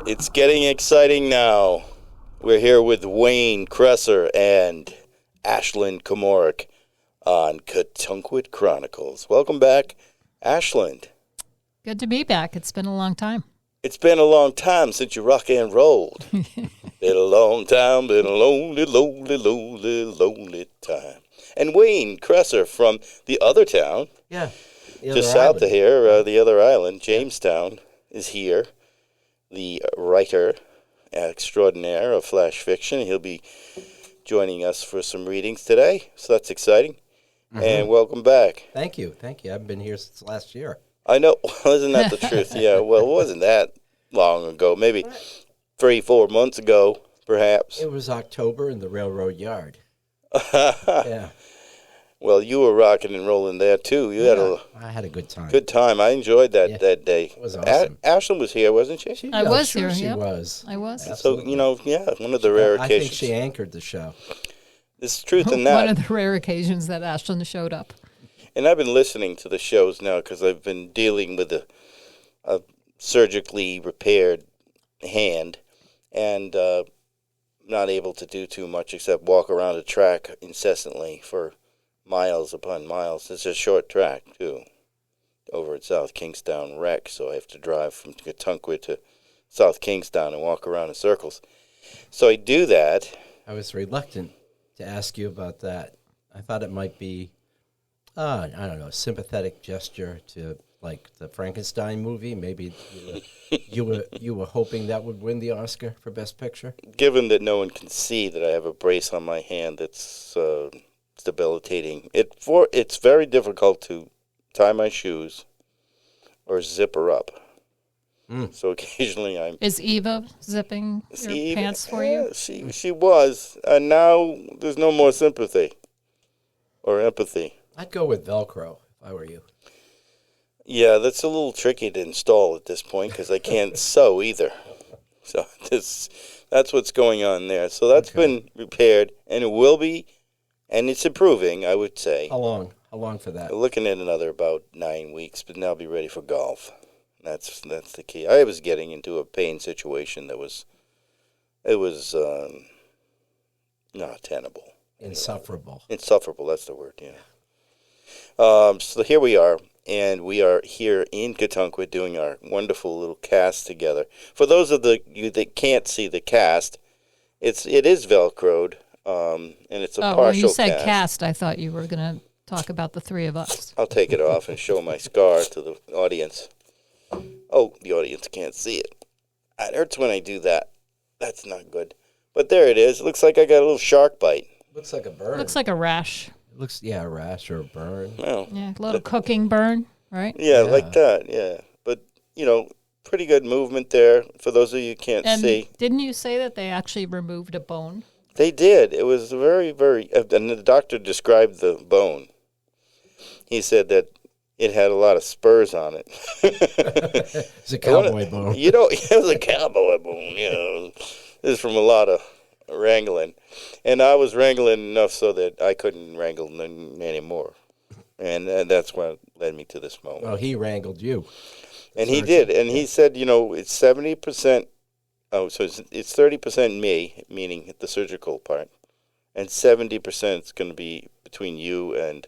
It's getting exciting now. We're here with Wayne Kresser and Ashland Komoric on Katunkwit Chronicles. Welcome back, Ashland. Good to be back. It's been a long time. It's been a long time since you rock and rolled. Been a long time, been a lonely, lonely, lonely, lonely time. And Wayne Kresser from the other town, just south of here, the other island, Jamestown, is here. The writer extraordinaire of flash fiction. He'll be joining us for some readings today, so that's exciting. Mm-hmm. And welcome back. Thank you. I've been here since last year. I know. Isn't that the truth? Yeah, well, it wasn't that long ago. Maybe 3-4 months ago, perhaps. It was October in the railroad yard. Yeah. Well, you were rocking and rolling there, too. I had a good time. Good time. I enjoyed that day. It was awesome. Ashland was here, wasn't she? I was here, She yep. was. I was. Absolutely. So, one of the rare occasions. I think she anchored the show. There's truth in that. One of the rare occasions that Ashland showed up. And I've been listening to the shows now because I've been dealing with a surgically repaired hand and not able to do too much except walk around a track incessantly for miles upon miles. It's a short track, too, over at South Kingstown Rec, so I have to drive from Katunkwit to South Kingstown and walk around in circles. So I do that. I was reluctant to ask you about that. I thought it might be, I don't know, a sympathetic gesture to, like, the Frankenstein movie. Maybe you were hoping that would win the Oscar for Best Picture? Given that no one can see that I have a brace on my hand that's debilitating. It's very difficult to tie my shoes or zip her up. So occasionally I'm... Is Eva zipping your pants for you? She was. And now there's no more sympathy or empathy. I'd go with Velcro if I were you. Yeah, that's a little tricky to install at this point because I can't sew either. So that's what's going on there. So that's been repaired, and it will be... And it's improving, I would say. How long for that? We're looking at another about 9 weeks, but now I'll be ready for golf. That's the key. I was getting into a pain situation that was not tenable. Insufferable. Insufferable, that's the word, yeah. So here we are, and we are here in Katunkwit doing our wonderful little cast together. For those of you that can't see the cast, it is Velcroed. And it's a partial when you said cast. I thought you were going to talk about the three of us. I'll take it off and show my scar to the audience. Oh, the audience can't see it. It hurts when I do that. That's not good. But there it is. It looks like I got a little shark bite. Looks like a burn. Looks like a rash. It looks, a rash or a burn. Well, yeah, a little cooking burn, right? Yeah, like that, yeah. But, pretty good movement there for those of you who can't see. Didn't you say that they actually removed a bone? They did. It was very, very... And the doctor described the bone. He said that it had a lot of spurs on it. It's a cowboy bone. It was a cowboy bone, This is from a lot of wrangling. And I was wrangling enough so that I couldn't wrangle anymore. And that's what led me to this moment. Well, he wrangled you. And he did. And he said, it's 70%... Oh, so it's 30% me, meaning the surgical part, and 70% is going to be between you and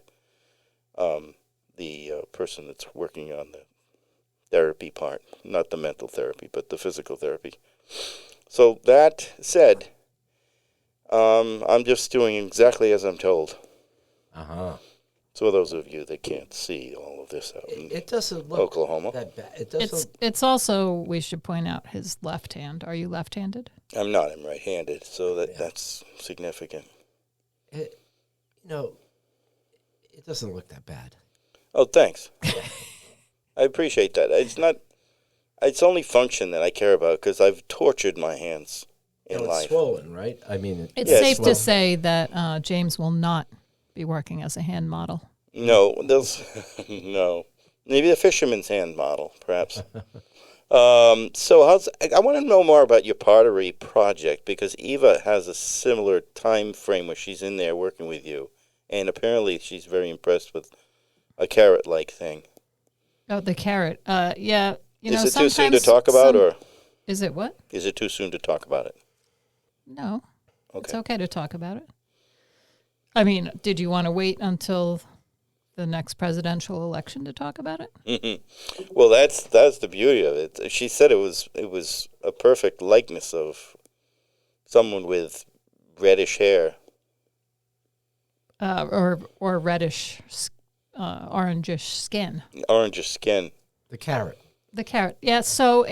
the person that's working on the therapy part, not the mental therapy, but the physical therapy. So that said, I'm just doing exactly as I'm told. Uh-huh. So those of you that can't see all of this out in it doesn't look Oklahoma. that bad. It doesn't. It's also, we should point out, his left hand. Are you left-handed? I'm not. I'm right-handed, so that's significant. It doesn't look that bad. Oh, thanks. I appreciate that. It's only function that I care about because I've tortured my hands in It's life. swollen, right? I mean, It's safe to say that James will not be working as a hand model. No, no. Maybe a fisherman's hand model, perhaps. So I want to know more about your pottery project because Eva has a similar time frame where she's in there working with you, and apparently she's very impressed with a carrot-like thing. Oh, the carrot. Yeah. Is it too soon to talk about, or? Is it what? Is it too soon to talk about it? No. It's Okay. okay to talk about it. I mean, did you want to wait until the next presidential election to talk about it? Well, that's the beauty of it. She said it was a perfect likeness of someone with reddish hair. Or reddish, orangish skin. Orangish skin. The carrot. The carrot. Yeah, so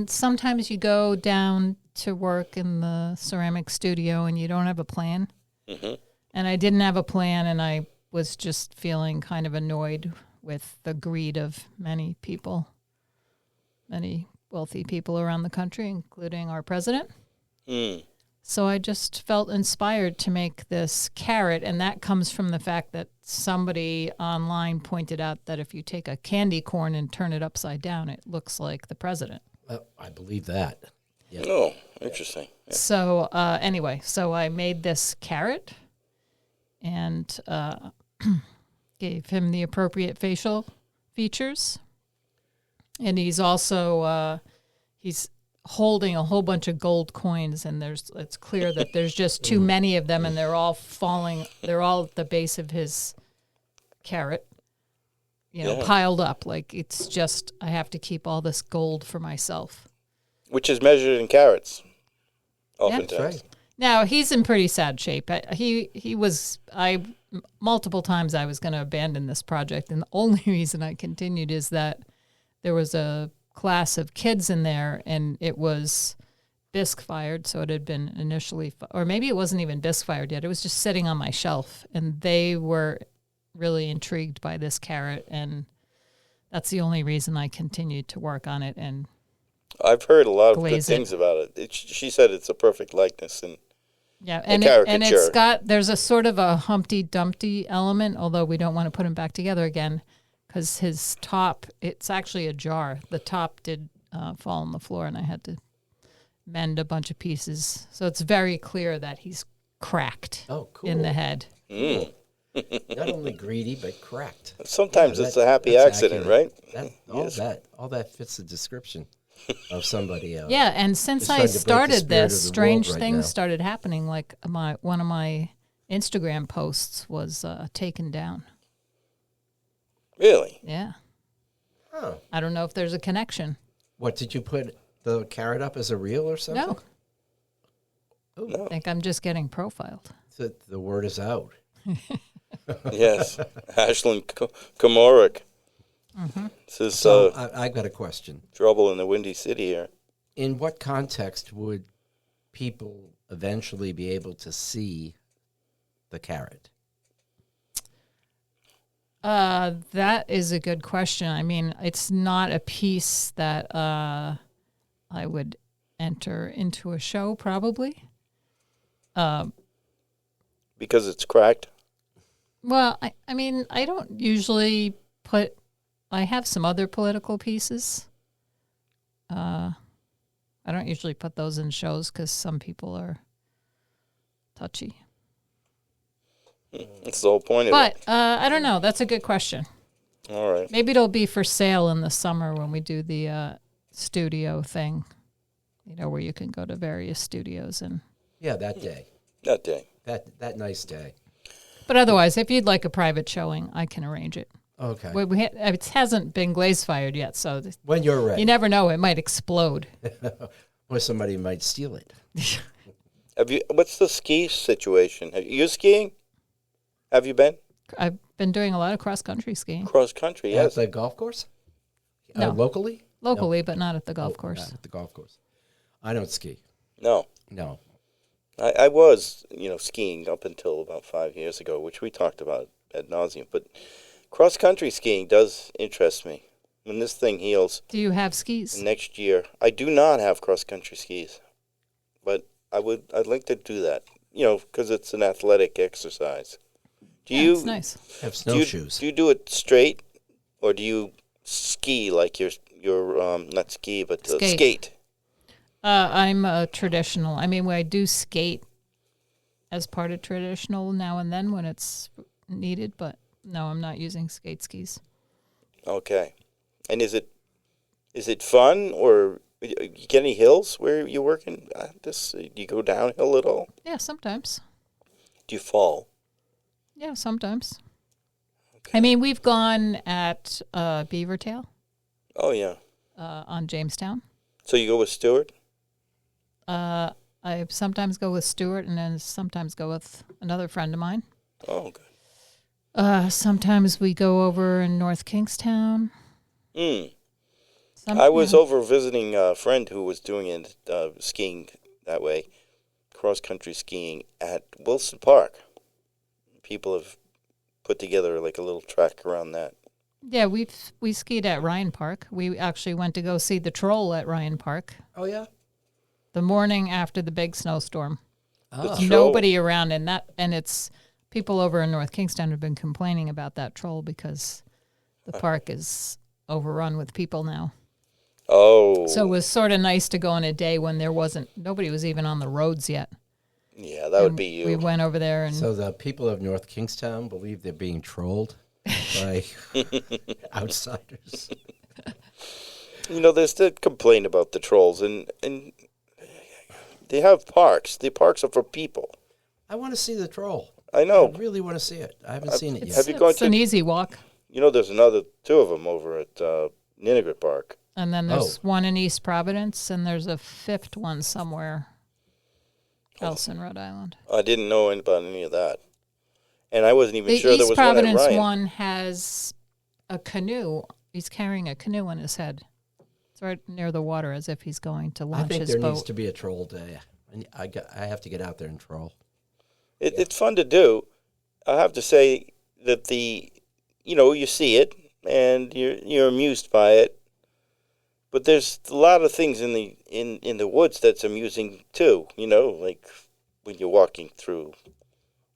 sometimes you go down to work in the ceramic studio and you don't have a plan. Mm-hmm. And I didn't have a plan, and I was just feeling kind of annoyed with the greed of many people, many wealthy people around the country, including our president. Mm. So I just felt inspired to make this carrot, and that comes from the fact that somebody online pointed out that if you take a candy corn and turn it upside down, it looks like the president. I believe that. Yeah. Oh, interesting. Yeah. So anyway, so I made this carrot and gave him the appropriate facial features. And he's also he's holding a whole bunch of gold coins, and it's clear that there's just too many of them, and they're all falling. They're all at the base of his carrot, Yeah. piled up. Like it's just I have to keep all this gold for myself. Which is measured in carats. Yeah. Oftentimes. That's right. Now he's in pretty sad shape. He was multiple times I was going to abandon this project, and the only reason I continued is that there was a class of kids in there, and it was bisque fired, so it had been initially, or maybe it wasn't even bisque fired yet. It was just sitting on my shelf, and they were really intrigued by this carrot, and that's the only reason I continued to work on it. And I've heard a lot of Glaze good it. things about it. She said it's a perfect likeness, and yeah, A and caricature. there's a sort of a Humpty Dumpty element, although we don't want to put him back together again, because his top, it's actually a jar. The top did fall on the floor, and I had to mend a bunch of pieces. So it's very clear that he's cracked Oh, cool. in the head. Not only greedy, but cracked. sometimes Yeah, it's that- a happy that's accident, accurate. right? All that fits the description of somebody else. Yeah, and since It's I trying to break the started spirit this, of the strange world right things now. started happening. Like one of my Instagram posts was taken down. Really? Yeah. Huh. I don't know if there's a connection. What, did you put the carrot up as a reel or something? No. No. I think I'm just getting profiled. The word is out. Yes. Ashlyn Komorik. This is So I've got a question. trouble in the Windy City here. In what context would people eventually be able to see the carrot? That is a good question. I mean, it's not a piece that I would enter into a show, probably. Because it's cracked? Well, I mean, I don't usually put. I have some other political pieces. I don't usually put those in shows because some people are touchy. That's the whole point of But it. I don't know. That's a good question. All right. Maybe it'll be for sale in the summer when we do the studio thing. Where you can go to various studios and. Yeah, that day. That day. That nice day. But otherwise, if you'd like a private showing, I can arrange it. Okay. It hasn't been glaze fired yet, so When you're ready. you never know. It might explode. Or somebody might steal it. What's the ski situation? You skiing? Have you been? I've been doing a lot of cross country skiing Cross country, At yes. the golf course? No. Locally? locally, but not at the golf Oh, course. not at the golf course. I don't ski. No. No. I was, skiing up until about 5 years ago, which we talked about ad nauseum. But cross-country skiing does interest me. When this thing heals Do you have skis? next year, I do not have cross-country skis. But I'd like to do that, because it's an athletic exercise. Do Yeah, you it's nice. Have do you, snowshoes. do you do it straight, or do you ski like you're not ski, but Skate. skate? I'm a traditional. I mean, I do skate as part of traditional now and then when it's needed, but no, I'm not using skate skis. Okay. And is it fun, or You get any hills where you're working? Do you go downhill at all? Yeah, sometimes. Do you fall? Yeah, sometimes. Okay. I mean, we've gone at Beavertail Oh, yeah. on Jamestown. So you go with Stuart? I sometimes go with Stuart and then sometimes go with another friend of mine. Oh, good. Sometimes we go over in North Kingstown. I was over visiting a friend who was doing it, skiing that way, cross-country skiing at Wilson Park. People have put together like a little track around that. Yeah, we skied at Ryan Park. We actually went to go see the Troll at Ryan Park Oh yeah. the morning after the big snowstorm. Oh. Troll. Nobody around, and it's people over in North Kingstown have been complaining about that Troll because the park is overrun with people now. Oh. So it was sort of nice to go on a day when nobody was even on the roads yet. Yeah, that would And be you. We went over there and So the people of North Kingstown believe they're being trolled by outsiders. They still complain about the trolls, and they have parks. The parks are for people. I want to see the troll. I know. I really want to see it. I haven't seen it yet. Have you gone it's an to? easy walk. There's another two of them over at Ninigret Park. And then there's one in East Providence, and there's a fifth one somewhere else in Rhode Island. I didn't know about any of that, and I wasn't even The sure there East was one at Providence Ryan. one has a canoe. He's carrying a canoe on his head. It's right near the water, as if he's going to I launch think his there boat. needs to be a troll day. I have to get out there and troll. It's fun to do. I have to say that you see it and you're amused by it, but there's a lot of things in the woods that's amusing too. Like when you're walking through,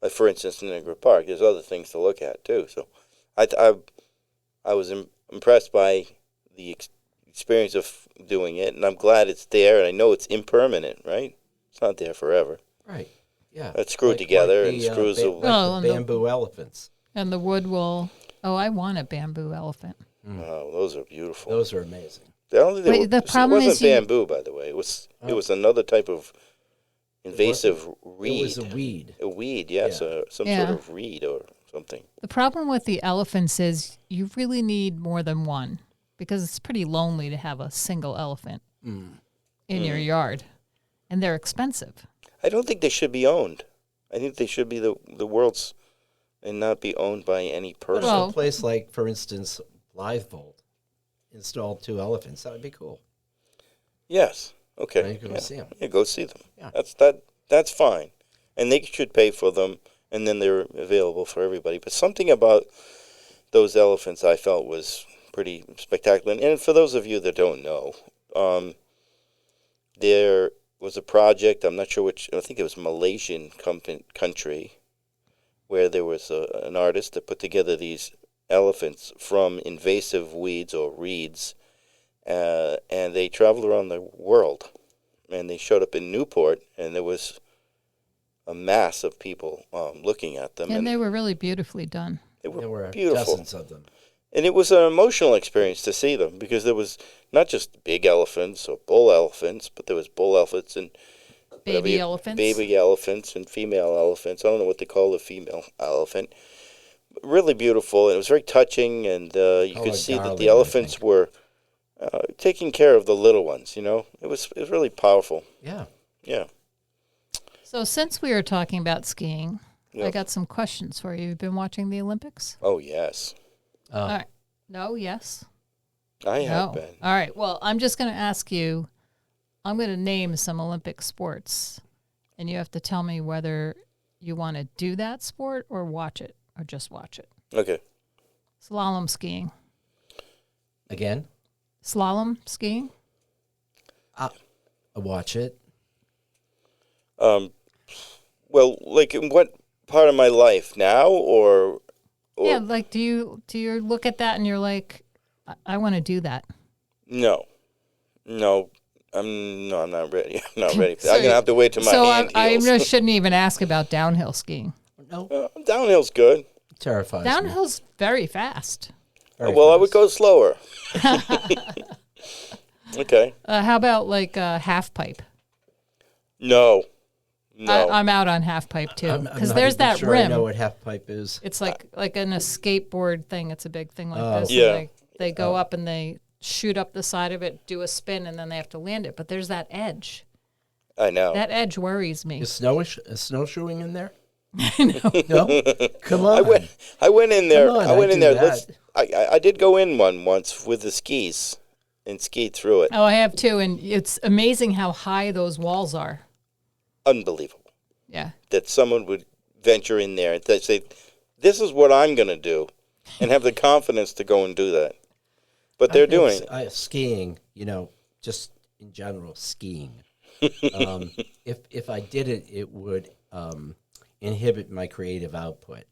like for instance, in Niagara Park. There's other things to look at too. So, I was impressed by the experience of doing it, and I'm glad it's there. And I know it's impermanent, right? It's not there forever. Right. Yeah. It's screwed together and the, screws. like Well, the and the- bamboo elephants. And the wood will. Oh, I want a bamboo elephant. Oh, those are beautiful. Those are amazing. I don't think they Wait, were, the problem it wasn't is you- bamboo, by the way. It was another type of invasive reed. It was a weed. A weed, yes, Yeah. some Yeah. sort of reed or something. The problem with the elephants is you really need more than one because it's pretty lonely to have a single elephant in your yard, and they're expensive. I don't think they should be owned. I think they should be the world's and not be owned by any person. Well- A place like, for instance, Blythevold installed 2 elephants. That would be cool. Yes. Now Okay. you can go see them. Yeah, go see them. Yeah. That's fine. And they should pay for them, and then they're available for everybody. But something about those elephants I felt was pretty spectacular. And for those of you that don't know, there was a project, I'm not sure which, I think it was Malaysian country, where there was an artist that put together these elephants from invasive weeds or reeds, and they traveled around the world. And they showed up in Newport, and there was a mass of people looking at them. And they were really beautifully done. they There were beautiful. dozens of them. And it was an emotional experience to see them, because there was not just big elephants or bull elephants, but there was bull elephants and Baby elephants. baby elephants and female elephants. I don't know what they call the female elephant. Really beautiful, and it was very touching, and you Oh, could see that darling, the I elephants think. were taking care of the little ones. It was really powerful. Yeah. Yeah. So since we were talking about skiing, Yeah. I got some questions for you. You've been watching the Olympics? Oh yes, All right. No, yes. I No. have been. All right. Well, I'm just going to ask you, I'm going to name some Olympic sports, and you have to tell me whether you want to do that sport or watch it or just watch it. Okay. Slalom skiing. Again, Slalom skiing? I watch it. Well, like in what part of my life now, or Yeah, like do you look at that and you're like, I want to do that? no, I'm not ready. I'm not ready. So- I'm gonna have to wait till my So hand I heals. just shouldn't even ask about downhill skiing. No, Downhill's good. terrifies me. Downhill's very fast. Very Well, I would fast. go slower. Okay. How about like half pipe? No. No. I'm out on half pipe too I'm because not there's even that sure rim. I know what half pipe is. It's like in a skateboard thing. It's a big thing like Oh. this. Yeah. And they go up and they shoot up the side of it, do a spin, and then they have to land it. But there's that edge. I know. That edge worries me. Is snowshoeing in there? No. Come on. I went in there. Come on, I went I in do there. that. I did go in one once with the skis and skied through it. Oh, I have too, and it's amazing how high those walls are. Unbelievable Yeah. that someone would venture in there and say, "This is what I'm going to do," and have the confidence to go and do that. But they're doing it. Skiing. Just in general, skiing. If I did it, it would inhibit my creative output.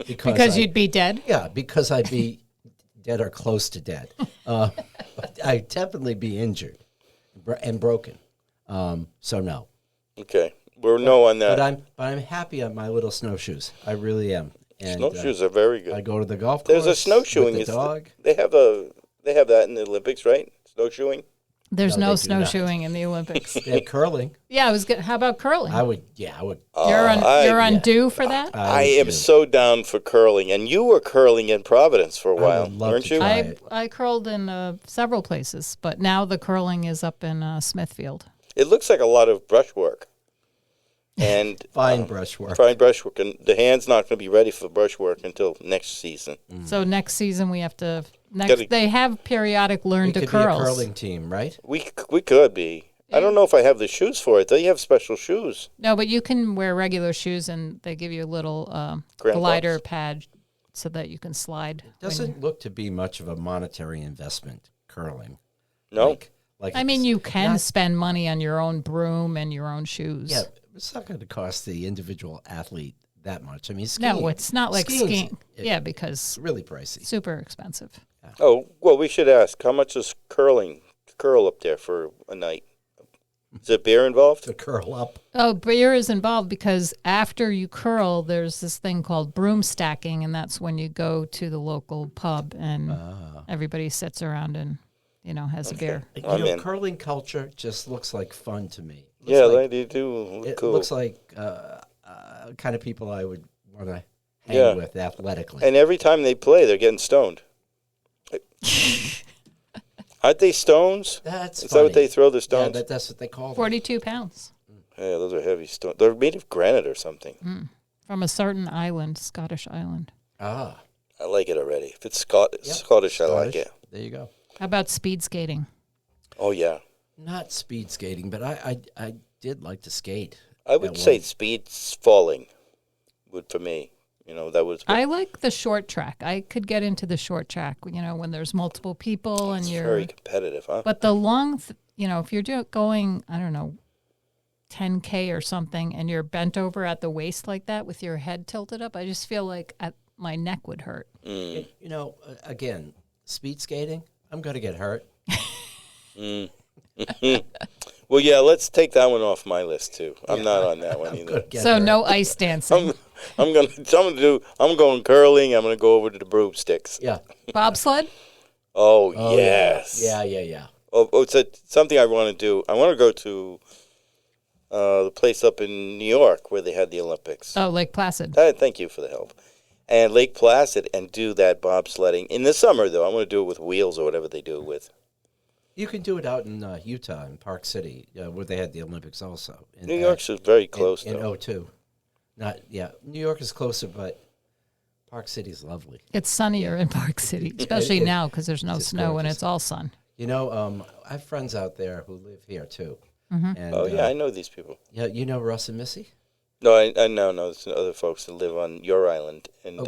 Because you'd be dead. Yeah, because I'd be dead or close to dead. I'd definitely be injured and broken. So no. Okay, we're no on that. But I'm happy on my little snowshoes. I really am. And, Snowshoes are very good. I go to the golf course. There's a snowshoeing. with the dog. They have that in the Olympics, right? Snowshoeing. No, There's no they do not. snowshoeing in the Olympics. They have curling. Yeah, I was good. How about curling? I would. You're on due for that. I am so down for curling, and you were curling in Providence for a while, would love weren't to you? try. I curled in several places, but now the curling is up in Smithfield. It looks like a lot of brushwork, and Fine brushwork. fine brushwork, and the hand's not going to be ready for brushwork until next season. So next season we have to. Gotta- They have periodic learn We to could curls. be a curling team, right? We could be. I don't know if I have the shoes for it. They have special shoes. No, but you can wear regular shoes, and they give you a little Crampons. glider pad so that you can slide. Doesn't look to be much of a monetary investment. Curling. No, Like I mean, it's you can not- spend money on your own broom and your own shoes. Yeah, it's not going to cost the individual athlete that much. I mean, skiing. No, it's not like skiing's- skiing. Yeah, It's because really pricey. super expensive. Oh, well, we should ask, how much is curl up there for a night? Is there beer involved? To curl up. Oh, beer is involved because after you curl, there's this thing called broom stacking, and that's when you go to the local pub and everybody sits around and, has a beer. I'm in. Curling culture just looks like fun to me. Looks Yeah, like, they do look it cool. looks like kind of people I would want to hang Yeah. with athletically. And every time they play, they're getting stoned. Aren't they stones? That's Is that what funny. they throw the Yeah, stones? that's what they call them. 42 pounds Yeah, those are heavy stones. They're made of granite or something. from a certain island, Scottish island. Ah, I like it already. If it's yep. Scottish, I like it. There you go. How about speed skating? Oh, yeah. Not speed skating, but I did like to skate. I would at say one- speed's falling would for me. That was I like the short track. I could get into the short track, when there's multiple people and you're. very competitive, huh? But the long, if you're going, I don't know, 10K or something, and you're bent over at the waist like that with your head tilted up, I just feel like my neck would hurt. Again, speed skating, I'm going to get hurt. Well, yeah, let's take that one off my list too. I'm not on that one I'm either. gonna get So hurt. no ice dancing. I'm going curling. I'm gonna go over to the broomsticks. Yeah. Bobsled? Oh, Oh, yes. Yeah. Oh, it's something I want to do. I want to go to the place up in New York where they had the Olympics. Oh, Lake Placid. Thank you for the help. And Lake Placid, and do that bobsledding in the summer though. I'm going to do it with wheels or whatever they do it with. You can do it out in Utah, in Park City, where they had the Olympics also. New York's very close in though. 02. New York is closer, but Park City's lovely. It's sunnier in Park City, especially it- now because there's no it's snow and gorgeous. it's all sun. I have friends out there who live here too. And, Oh yeah, I know these people. Yeah, you know Russ and Missy? No, I know. There's other folks that live on your island, and On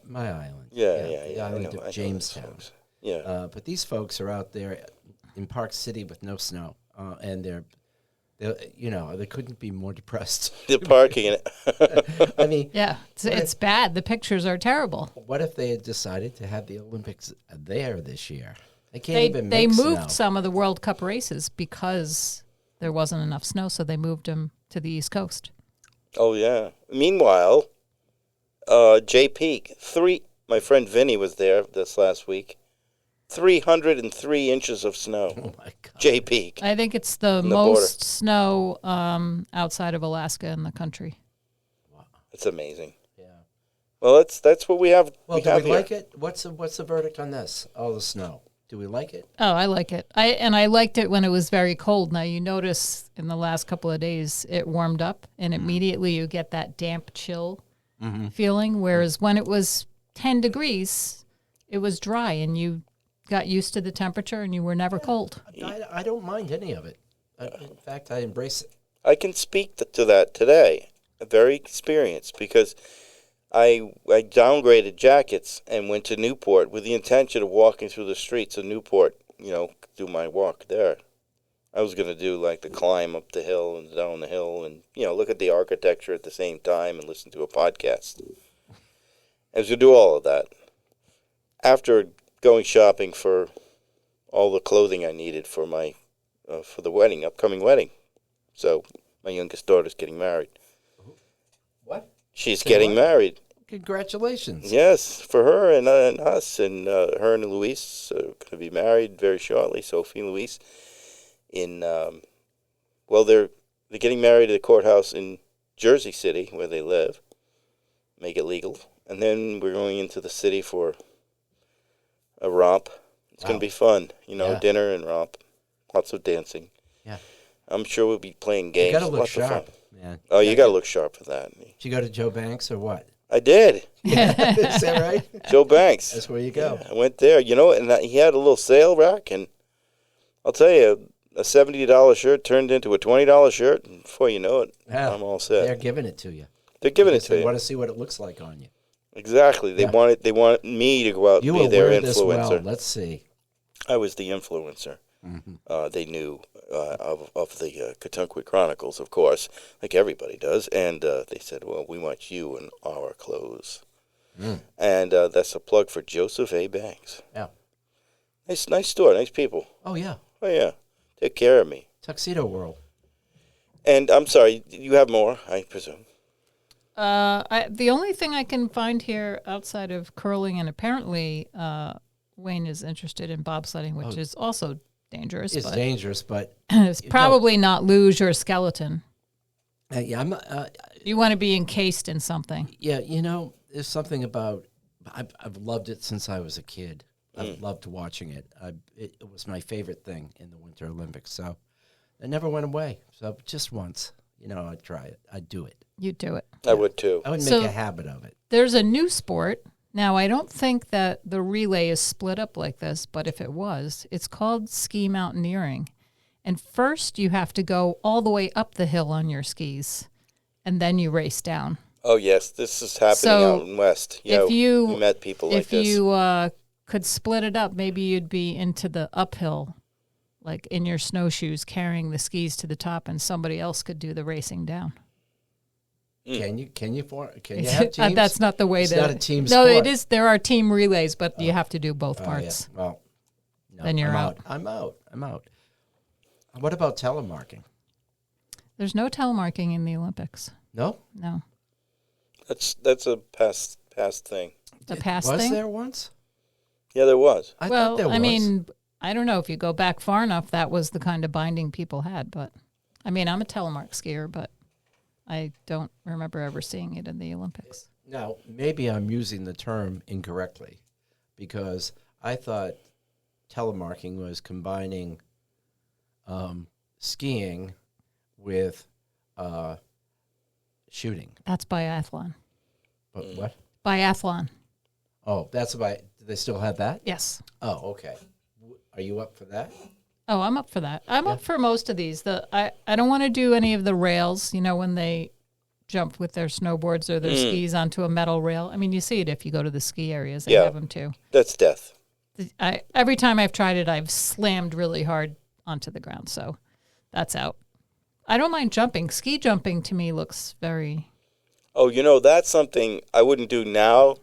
my island. yeah. The I island know of those Jamestown. folks. Yeah. But these folks are out there in Park City with no snow, and they couldn't be more depressed. The parking. I mean, Yeah, it's bad. The pictures are terrible. what if they had decided to have the Olympics there this year? They can't They even they make moved snow. some of the World Cup races because there wasn't enough snow, so they moved them to the East Coast. Oh yeah. Meanwhile, Jay Peak, my friend Vinny was there this last week, 303 inches of snow. Oh my God. Jay Peak. I think it's the the most snow outside of Alaska in the country. It's amazing. Yeah. Well, that's what we have. Well, do have we here. like it? What's the verdict on this? All the snow. Do we like it? Oh, I like it. I liked it when it was very cold. Now you notice in the last couple of days it warmed up, and immediately you get that damp chill feeling. Whereas when it was 10 degrees, it was dry, and you got used to the temperature, and you were never cold. I don't mind any of it. In fact, I embrace it. I can speak to that today. I'm very experienced because I downgraded jackets and went to Newport with the intention of walking through the streets of Newport, do my walk there. I was going to do like the climb up the hill and down the hill and, look at the architecture at the same time and listen to a podcast. I was going to do all of that. After going shopping for all the clothing I needed for my for the upcoming wedding. So my youngest daughter's getting married. What? She's Say getting what? married. Congratulations. Yes, for her and us, and her and Luis are going to be married very shortly. Sophie and Luis, they're getting married at the courthouse in Jersey City where they live, make it legal, and then we're going into the city for a romp. It's going to be fun, Yeah. dinner and romp, lots of dancing. Yeah. I'm sure we'll be playing games. You got to look lots of fun. sharp, man. Oh, you got to look sharp for that. Did you go to Joe Banks or what? I did. Is that right? Joe Banks. That's where you go. I went there, and he had a little sale rack, and I'll tell you, a $70 shirt turned into a $20 shirt, and before you know it, Yeah. I'm all set. They're giving it to you. They're giving it Because to they you. want to see what it looks like on you. Exactly. They want me to go out You and be will their wear this influencer. well. Let's see. I was the influencer. They knew of the Katunkwit Chronicles, of course, like everybody does, and they said, "Well, we want you in our clothes." And that's a plug for Joseph A. Banks. Yeah. Nice store, nice people. Oh, yeah. Oh yeah, take care of me. Tuxedo World. And I'm sorry, you have more, I presume. The only thing I can find here outside of curling, and apparently Wayne is interested in bobsledding, which is also dangerous. It's but dangerous, but it's probably not luge or skeleton. yeah, I'm not. You want to be encased in something. Yeah, there's something about. I've loved it since I was a kid. I've loved watching it. It was my favorite thing in the Winter Olympics. So it never went away. So just once, I'd try it. I'd do it. You do it. I would too. I would So- make a habit of it. There's a new sport. Now, I don't think that the relay is split up like this, but if it was, it's called ski mountaineering. And first, you have to go all the way up the hill on your skis, and then you race down. Oh yes, this is happening So, out in West. Yeah, if you we met people like if this. you could split it up, maybe you'd be into the uphill, like in your snowshoes, carrying the skis to the top, and somebody else could do the racing down. Can you have teams? That's not the way It's that not a team No, sport. it is. There are team relays, but you have to do both Oh, parts. yeah. Well, no, Then you're out. I'm out. What about telemarking? There's no telemarking in the Olympics. No? No, That's a past thing. the past Was thing. there once? Yeah, there was. I Well, thought there was. I mean, I don't know if you go back far enough. That was the kind of binding people had. But I mean, I'm a telemark skier, but I don't remember ever seeing it in the Olympics. Now, maybe I'm using the term incorrectly because I thought telemarking was combining skiing with shooting. That's biathlon. But what? Biathlon. Oh, that's about. Do they still have that? Yes. Oh, okay. Are you up for that? Oh, I'm up for that. I'm up for most of these. I don't want to do any of the rails, when they jump with their snowboards or their skis onto a metal rail. I mean, you see it if you go to the ski areas. They Yeah. have them too. That's death. Every time I've tried it, I've slammed really hard onto the ground. So that's out. I don't mind jumping. Ski jumping to me looks very... Oh, that's something I wouldn't do now.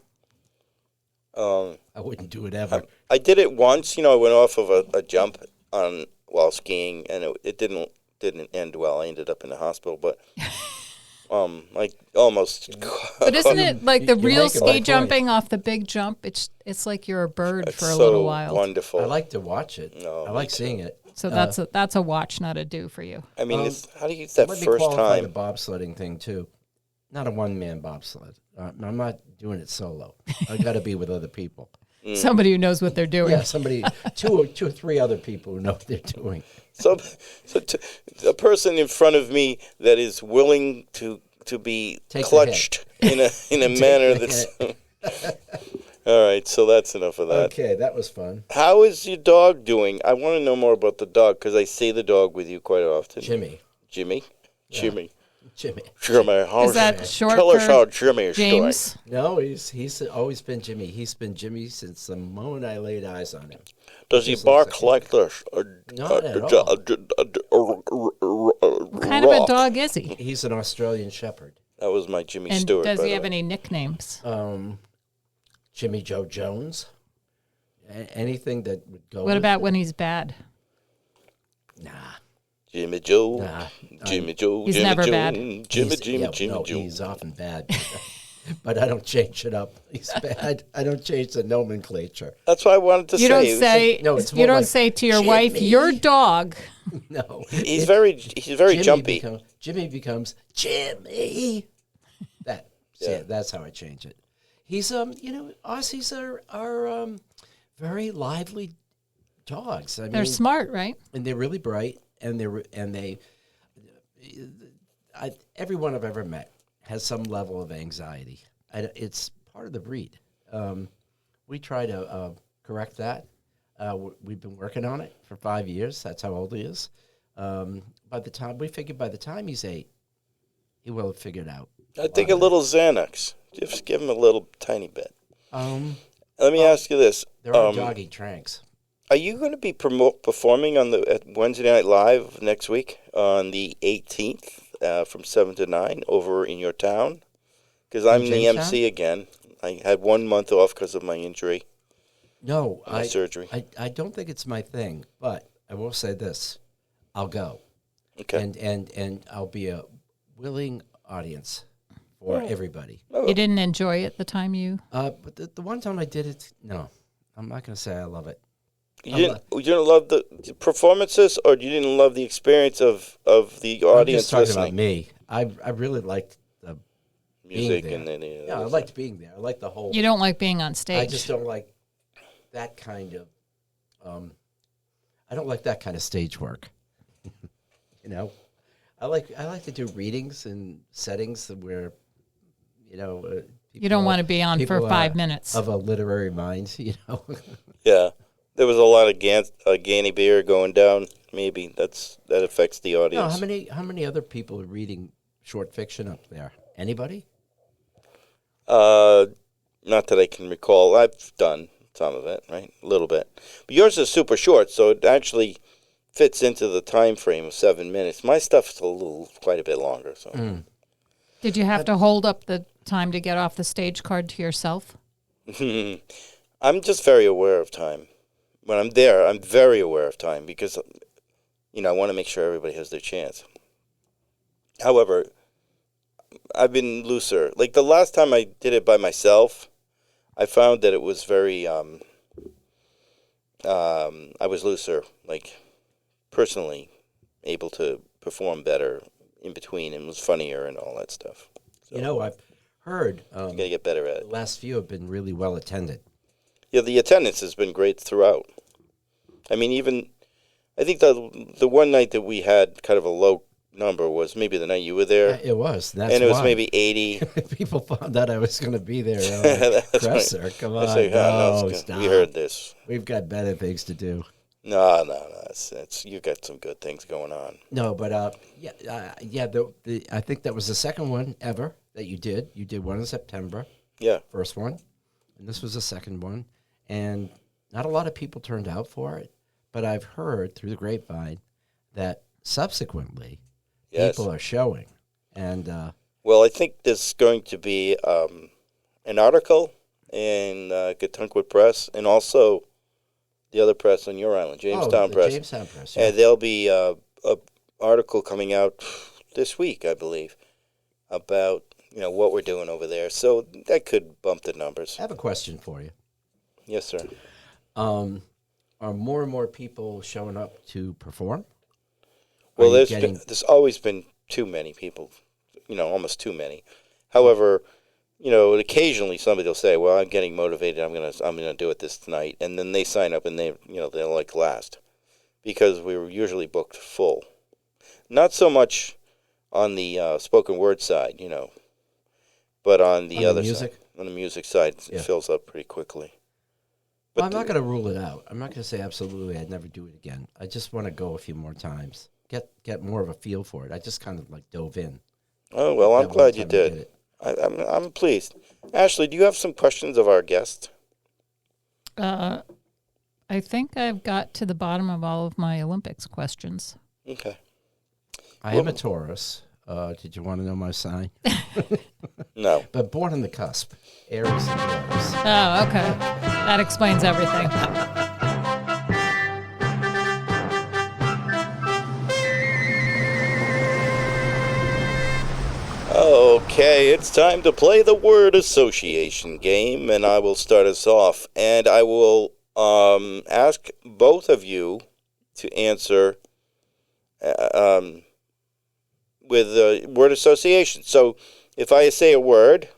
I wouldn't do it ever. I did it once. I went off of a jump while skiing, and it didn't end well. I ended up in the hospital, but like almost. But isn't it like the You're real making my ski point. jumping off the big jump? It's like you're a bird It's for a so little while. wonderful. I like to watch it. No, I me like too. seeing it. So that's a watch, not a do for you. I mean, how do you use that Let me first qualify time? the bobsledding thing too. Not a one-man bobsled. I'm not doing it solo. I got to be with other people. Somebody who knows what they're doing. Yeah, somebody, two or three other people who know what they're doing. So a person in front of me that is willing to be Take the clutched in a manner that's. All right, so that's enough of that. Okay, that was fun. How is your dog doing? I want to know more about the dog because I see the dog with you quite often. Jimmy. Jimmy. Jimmy. How's that short Tell us for how Jimmy is James? No, he's always been Jimmy. He's been Jimmy since the moment I laid eyes on him. doing. Does he Just bark looks like this? Not at What kind of a dog is he? He's an Australian Shepherd. That was my Jimmy And Stewart. does by he the have way. any nicknames? Jimmy Joe Jones. Anything that would go. What with about it? when he's bad? Nah. Jimmy Joe? Nah. Jimmy Joe. He's Jimmy never Joe, bad. Jimmy, He's- Jimmy, yeah, Jimmy no, Joe. he's often bad. But I don't change it up. He's bad. I don't change the nomenclature. That's what I wanted to You say. don't He was- say. No, it's you more don't like, say to your wife, "Jimmy." "Your dog." No. He's very jumpy. Jimmy becomes Jimmy. Yeah. That's how I change it. He's Aussies are very lively dogs. I They're mean, smart, right? and they're really bright, and every one I've ever met has some level of anxiety. It's part of the breed. We try to correct that. We've been working on it for 5 years. That's how old he is. By the time he's 8, he will have figured out. I think a little Xanax. Just give him a little tiny bit. Let me ask you this. There are doggy tranks. Are you going to be performing at Wednesday Night Live next week on the 18th from 7 to 9 over in your town? Because I'm the Jamestown? MC again. I had 1 month off because of my injury, No, my surgery. I don't think it's my thing, but I will say this: I'll go, Okay. and I'll be a willing audience for everybody. You didn't enjoy it the time you. But the one time I did it, no, I'm not going to say I love it. You didn't love the performances, or you didn't love the experience of the I'm audience just talking listening? about me. I really liked the Music being and there. then Yeah, I liked being there. I liked the whole. You don't like being on stage. I just don't like that kind of. I don't like that kind of stage work. I like to do readings and settings where, You don't want to be on for people 5 minutes. of a literary mind. Yeah, there was a lot of Ganny beer going down. Maybe that affects the No, audience. how many other people are reading short fiction up there? Anybody? Not that I can recall. I've done some of it, right? A little bit. But yours is super short, so it actually fits into the time frame of 7 minutes. My stuff's quite a bit longer. So Did you have to hold up the time to get off the stage card to yourself? I'm just very aware of time. When I'm there, I'm very aware of time because, I want to make sure everybody has their chance. However, I've been looser. Like the last time I did it by myself, I found that it was very, I was looser, like personally able to perform better in between and was funnier and all that stuff. So I've heard you got to get better at the it. last few have been really well attended. Yeah, the attendance has been great throughout. I mean, I think the one night that we had kind of a low number was maybe the night you were there. It was. That's And it was why. maybe 80. People found out I was going to be there. That's Cresser, right. come I on. say, No, it's stop. we heard this. We've got better things to do. No. It's you got some good things going on. No, but I think that was the second one ever that you did. You did one in September, Yeah. first one, and this was the second one. And not a lot of people turned out for it, but I've heard through the grapevine that subsequently Yes. people are showing. And Well, I think there's going to be an article in Getunkwood Press and also the other press on your island, Jamestown the Press. Jamestown Press, yeah. And there'll be a article coming out this week, I believe, about what we're doing over there. So that could bump the numbers. I have a question for you. Yes, sir. Are more and more people showing up to perform? Well, Are you there's always been too many people, almost too many. However, occasionally somebody will say, "Well, I'm getting motivated. I'm gonna do it this night," and then they sign up and they're like last because we were usually booked full. Not so much on the spoken word side, but on the other music? side, on the music side, Yeah. it fills up pretty quickly. Well, I'm not going to rule it out. I'm not going to say absolutely I'd never do it again. I just want to go a few more times. Get more of a feel for it. I just kind of like dove in. Oh well, I'm that one glad you time I did. it. I'm pleased. Ashley, do you have some questions of our guest? I think I've got to the bottom of all of my Olympics questions. Okay. I am a Taurus. Did you want to know my sign? No. But born on the cusp. Aries and Taurus. Oh, okay. That explains everything. Okay, it's time to play the word association game, and I will start us off. And I will ask both of you to answer with word association. So if I say a word,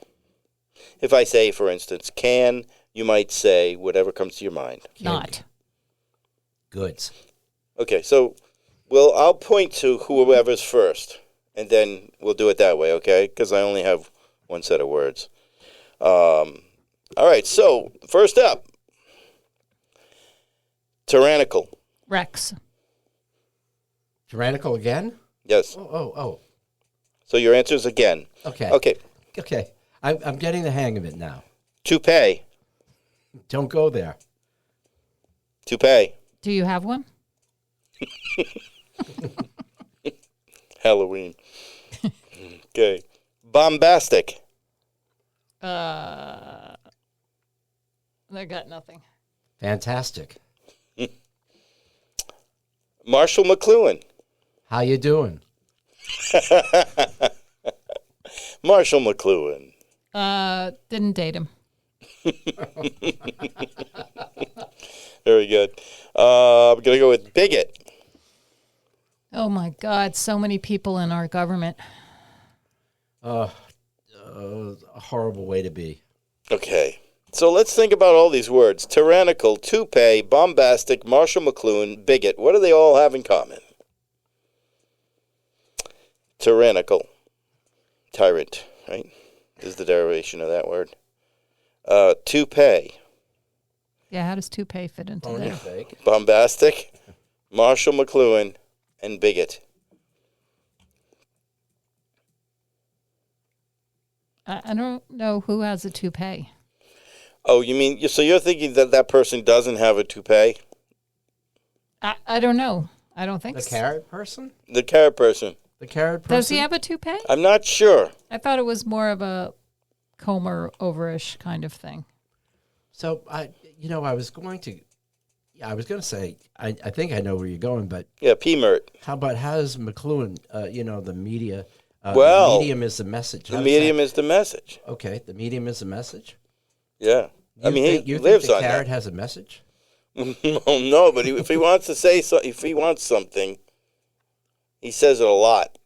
if I say, for instance, can, you might say whatever comes to your mind. Not. Goods. Okay, so I'll point to whoever's first, and then we'll do it that way, okay? Because I only have one set of words. All right, so first up, tyrannical. Rex. Tyrannical again? Yes. Oh. So your answer is again. Okay. Okay. I'm getting the hang of it now. Toupee. Don't go there. Toupee. Do you have one? Halloween. Okay. Bombastic. I got nothing. Fantastic. Marshall McLuhan. How you doing? Marshall McLuhan. Didn't date him. Very good. I'm going to go with bigot. Oh my God, so many people in our government. A horrible way to be. Okay. So let's think about all these words. Tyrannical, toupee, bombastic, Marshall McLuhan, bigot. What do they all have in common? Tyrannical. Tyrant, right? Is the derivation of that word. Toupee. Yeah, how does toupee fit into Phony there? fake. Bombastic, Marshall McLuhan, and bigot. I don't know who has a toupee. Oh, you mean, so you're thinking that person doesn't have a toupee? I don't know. I don't think The so. carrot person? The carrot person. The carrot person? Does he have a toupee? I'm not sure. I thought it was more of a Comer overish kind of thing. So I was going to say, I think I know where you're going, but Yeah, P-Mert. how does McLuhan, the media, Well, the medium is the message. The medium is the message. Okay, the medium is the message. Yeah. You he lives think on the carrot that. has a message? Oh, no, but if he wants to say so, if he wants something, he says it a lot.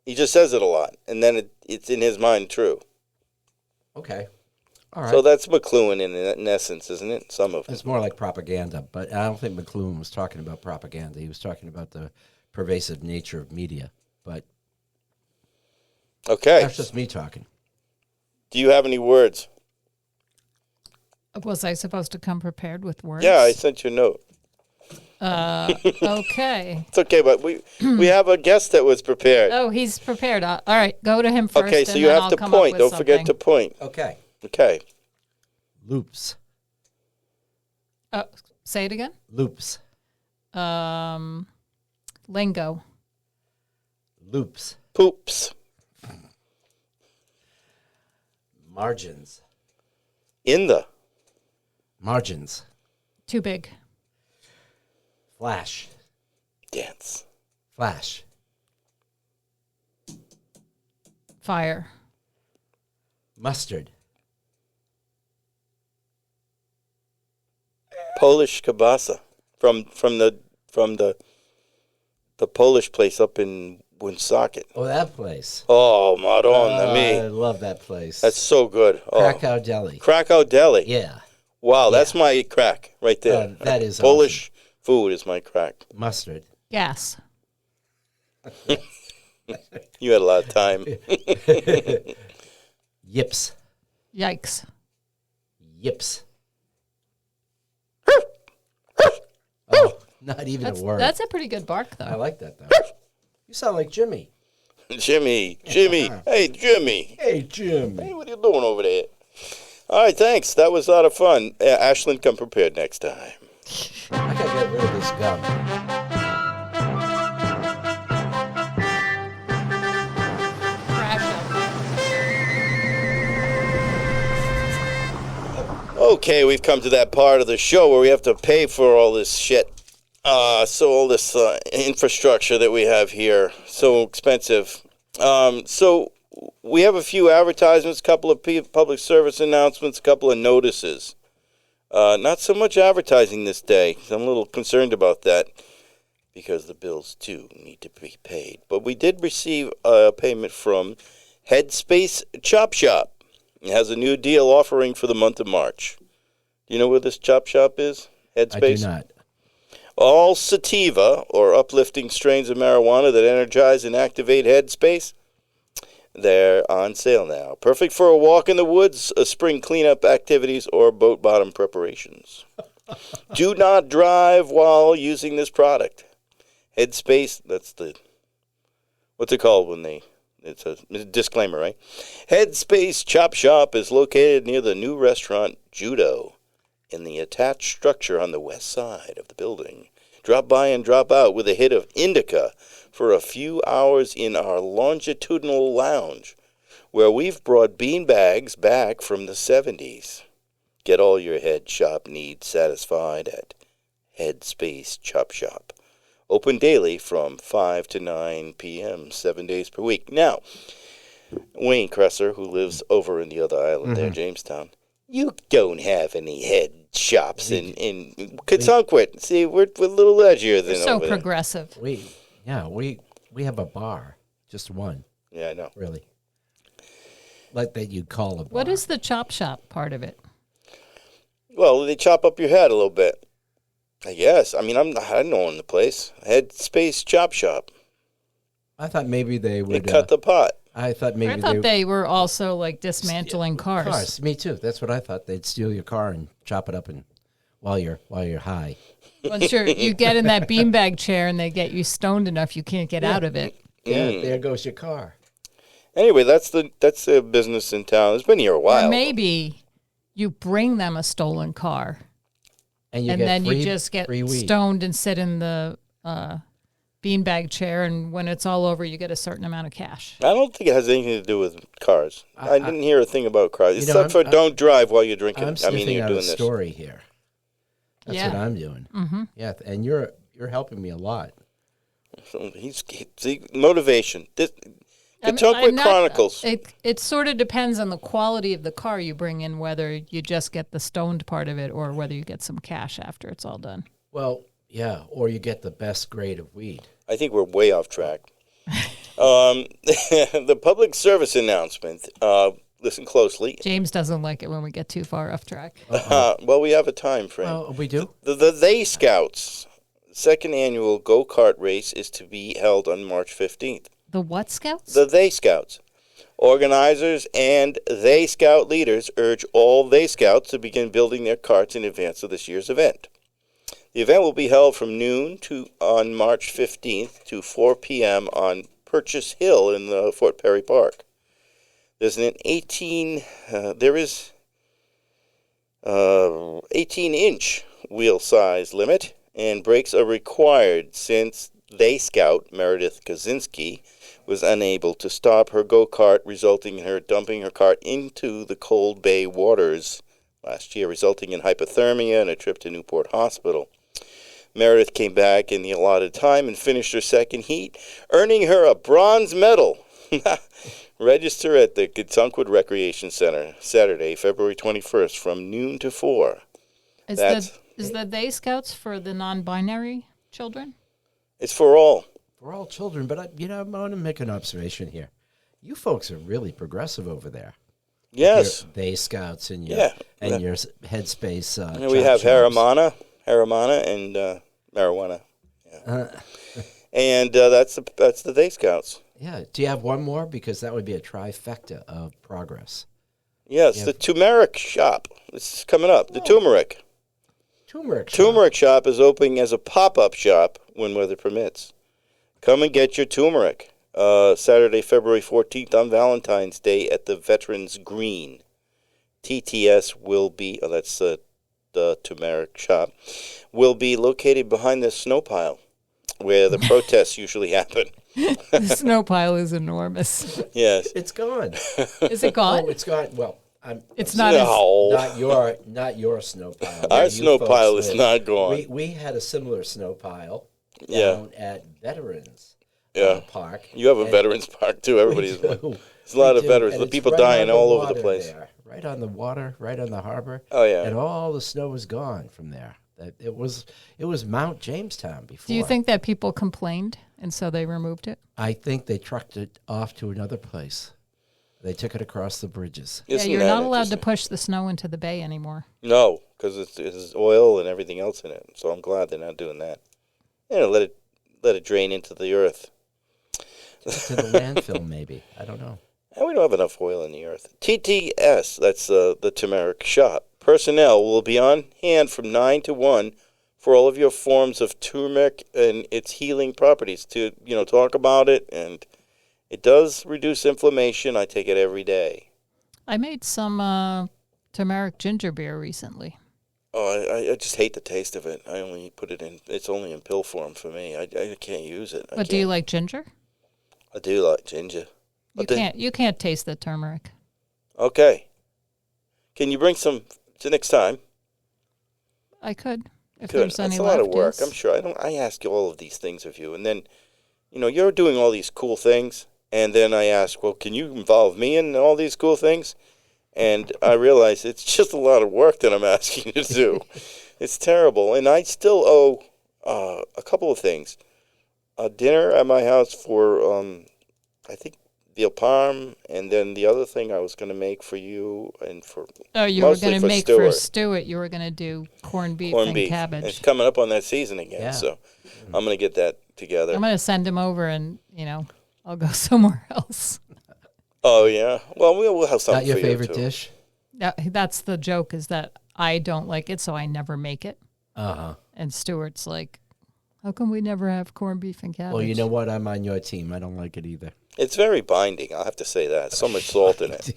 He just says it a lot, and then it's in his mind true. Okay. All right. So that's McLuhan in essence, isn't it? Some of it. It's more like propaganda, but I don't think McLuhan was talking about propaganda. He was talking about the pervasive nature of media. But Okay. that's just me talking. Do you have any words? Was I supposed to come prepared with words? Yeah, I sent you a note. Okay. It's okay, but we have a guest that was prepared. Oh, he's prepared. All right, go to him first. Okay, so and you then have I'll to come up point. with Don't forget to something. point. Okay. Okay. Loops. Say it again. Loops. Lingo. Loops. Poops. Margins. In the. Margins. Too big. Flash. Dance. Flash. Fire. Mustard. Polish kielbasa from the Polish place up in Woonsocket. Oh, that place. Oh, Madonna I me. love that place. That's so good. Oh. Krakow Deli. Krakow Deli. Yeah. Wow, that's my crack right there. That is Polish food is my crack. Mustard. Gas. You had a lot of time. Yips. Yikes. Yips. Oh, not even a word. That's a pretty good bark, though. I like that, though. You sound like Jimmy. Jimmy. Hey, Jimmy. Hey, Jimmy. Hey, what are you doing over there? All right, thanks. That was a lot of fun. Ashland, come prepared next time. I gotta get rid of this gum. Okay, we've come to that part of the show where we have to pay for all this shit. So all this infrastructure that we have here, so expensive. So we have a few advertisements, a couple of public service announcements, a couple of notices. Not so much advertising this day. I'm a little concerned about that because the bills, too, need to be paid. But we did receive a payment from Headspace Chop Shop. It has a new deal offering for the month of March. Do you know where this chop shop is? Headspace? I do not. All sativa or uplifting strains of marijuana that energize and activate Headspace. They're on sale now. Perfect for a walk in the woods, a spring cleanup activities, or boat bottom preparations. Do not drive while using this product. Headspace, that's the, what's it called when they, it's a disclaimer, right? Headspace Chop Shop is located near the new restaurant Judo in the attached structure on the west side of the building. Drop by and drop out with a hit of indica for a few hours in our longitudinal lounge, where we've brought bean bags back from the 70s. Get all your head shop needs satisfied at Headspace Chop Shop. Open daily from 5 to 9 p.m., 7 days per week. Now, Wayne Cresser, who lives over in the other island there, Jamestown, you don't have any head shops in Kentucky. See, we're a little edgier than So over there. progressive. We have a bar. Just one, Yeah, I know. really. Like that you'd call a bar. What is the chop shop part of it? Well, they chop up your head a little bit. I guess. I mean, I don't own the place. Headspace Chop Shop. I thought maybe they They would cut the pot. I thought maybe I thought they were also like dismantling cars. cars. Me too. That's what I thought. They'd steal your car and chop it up and while you're high. Once you get in that beanbag chair and they get you stoned enough you can't get out of it. Yeah, there goes your car. Anyway, that's the business in town. It's been here a while. Or maybe you bring them a stolen car And and get then free, you just get free weed. stoned and sit in the beanbag chair, and when it's all over you get a certain amount of cash. I don't think it has anything to do with cars. I didn't hear a thing about cars, You know, except for don't drive while you're drinking. I'm sniffing you're out doing a this. story here. That's Yeah. what I'm doing. Mm-hmm. Yeah, and you're helping me a lot. So see, motivation. This, I'm Kentucky not- Chronicles. It sort of depends on the quality of the car you bring in, whether you just get the stoned part of it or whether you get some cash after it's all done. Well, yeah, or you get the best grade of weed. I think we're way off track. The public service announcement. Listen closely. James doesn't like it when we get too far off track. Well, we have a time frame. Oh, we do? The They Scouts second annual go-kart race is to be held on March 15th. The what Scouts? The They Scouts. Organizers and They Scout leaders urge all They Scouts to begin building their karts in advance of this year's event. The event will be held from noon on March 15th to 4 p.m. on Purchase Hill in the Fort Perry Park. There's an 18-inch wheel size limit, and brakes are required since They Scout Meredith Kaczynski was unable to stop her go-kart, resulting in her dumping her cart into the Cold Bay waters last year, resulting in hypothermia and a trip to Newport Hospital. Meredith came back in the allotted time and finished her second heat, earning her a bronze medal. Register at the Getunkwood Recreation Center, Saturday, February 21st, from noon to 4. Is the Day Scouts for the non-binary children? It's for all. For all children, but I want to make an observation here. You folks are really progressive over there. Yes. Your Day Scouts and your Headspace. We have Haramana, and marijuana. Yeah. And that's the Day Scouts. Yeah. Do you have one more? Because that would be a trifecta of progress. Yes, the turmeric shop. This is coming up. The turmeric. Turmeric shop is opening as a pop-up shop when weather permits. Come and get your turmeric. Saturday, February 14th on Valentine's Day at the Veterans Green. TTS will be, that's the turmeric shop, will be located behind the snow pile where the protests usually happen. The snow pile is enormous. Yes. It's gone. Is it gone? Oh, it's gone. Well, it's not not your snow pile. Our snow pile is not gone. We had a similar snow pile down at Veterans Park. You have a Veterans Park too. Everybody's there's a lot of veterans. The people dying all over the place. Right on the water, right on the harbor. Oh yeah. And all the snow was gone from there. It was Mount Jamestown before. Do you think that people complained and so they removed it? I think they trucked it off to another place. They took it across the bridges. You're not allowed to push the snow into the bay anymore. No, because it's oil and everything else in it. So I'm glad they're not doing that. Let it drain into the earth. To the landfill, maybe. I don't know. And we don't have enough oil in the earth. TTS, that's the turmeric shop. Personnel will be on hand from 9 to 1 for all of your forms of turmeric and its healing properties to, talk about it. And it does reduce inflammation. I take it every day. I made some turmeric ginger beer recently. Oh, I just hate the taste of it. I only put it in, it's only in pill form for me. I can't use it. But do you like ginger? I do like ginger. You can't taste the turmeric. Okay. Can you bring some to next time? I could. If Good. there's any That's a lot of left, work. yes. I'm sure. I ask you all of these things of you, and then, you're doing all these cool things, and then I ask, well, can you involve me in all these cool things? And I realize it's just a lot of work that I'm asking you to do. It's terrible, and I still owe a couple of things. A dinner at my house for, I think, veal parm, and then the other thing I was going to make for you and for you were going to make Stuart. for Stuart. You were going to do corned beef and cabbage. It's coming up on that season again, so I'm going to get that together. I'm going to send him over, and I'll go somewhere else. Oh yeah, well we'll have something. Not your for favorite you too. dish? That's the joke, is that I don't like it, so I never make it. And Stuart's like, how come we never have corned beef and cabbage? Well, you know what? I'm on your team. I don't like it either. It's very binding, I'll have to say that. So much salt in it.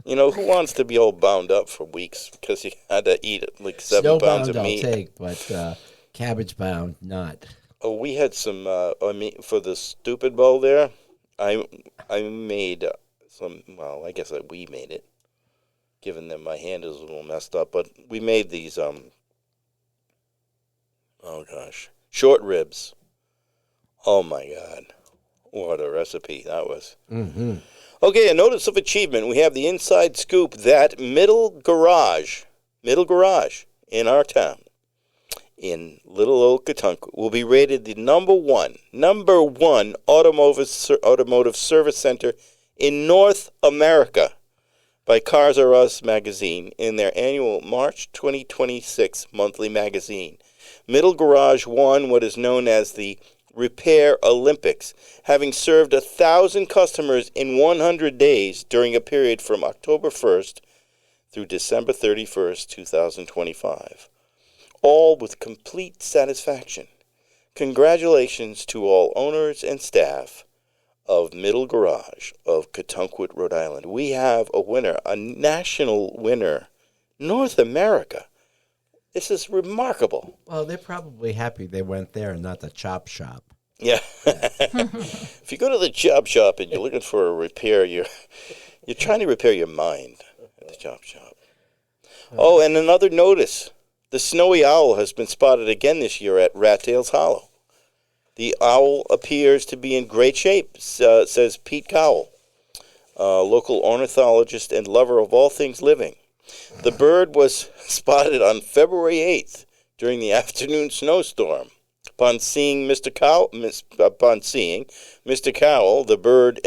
Who wants to be all bound up for weeks because you had to eat like 7 pounds of meat? I'll take, but cabbage bound, not. Oh, we had some. For the stupid bowl there, I made some. Well, I guess we made it, given that my hand is a little messed up. But we made these. Oh gosh, short ribs. Oh my God. What a recipe that was. Mm-hmm. Okay, a notice of achievement. We have the inside scoop that Middle Garage in our town, in Little Old Getunkwood, will be rated the number one automotive service center in North America by Cars R Us magazine in their annual March 2026 monthly magazine. Middle Garage won what is known as the Repair Olympics, having served 1,000 customers in 100 days during a period from October 1st through December 31st, 2025. All with complete satisfaction. Congratulations to all owners and staff of Middle Garage of Getunkwood, Rhode Island. We have a winner, a national winner, North America. This is remarkable. Well, they're probably happy they went there and not the chop shop. Yeah. If you go to the chop shop and you're looking for a repair, you're trying to repair your mind at the chop shop. Oh, and another notice. The snowy owl has been spotted again this year at Rat-Tails Hollow. The owl appears to be in great shape, says Pete Cowell. local ornithologist and lover of all things living. The bird was spotted on February 8th during the afternoon snowstorm. Upon seeing Mr. Cowell, the bird,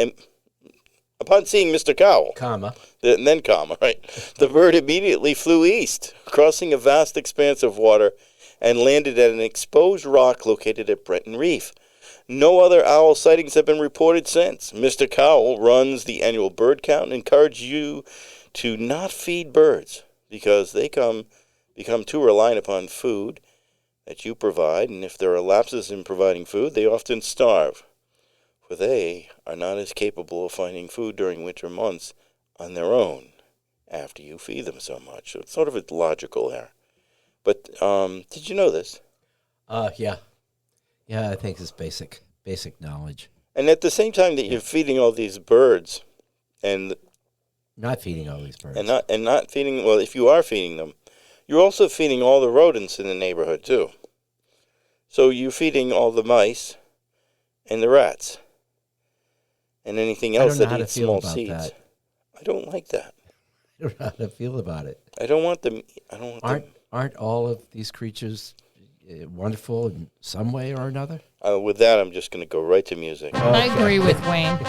upon seeing Mr. Cowell, Comma. then comma, right? The bird immediately flew east, crossing a vast expanse of water, and landed at an exposed rock located at Brenton Reef. No other owl sightings have been reported since. Mr. Cowell runs the annual bird count and encourages you to not feed birds because they become too reliant upon food that you provide, and if there are lapses in providing food, they often starve, for they are not as capable of finding food during winter months on their own after you feed them so much. So it's sort of a logical error. But did you know this? Yeah. Yeah, I think it's basic knowledge. And at the same time that you're feeding all these birds, and Not feeding all these birds. and not feeding, well, if you are feeding them, you're also feeding all the rodents in the neighborhood too. So you're feeding all the mice and the rats and anything else that eats small seeds. That. I don't like that. I don't know how to feel about it. I don't want them. I don't want them. Aren't all of these creatures wonderful in some way or another? With that, I'm just going to go right to music. I agree with Wayne.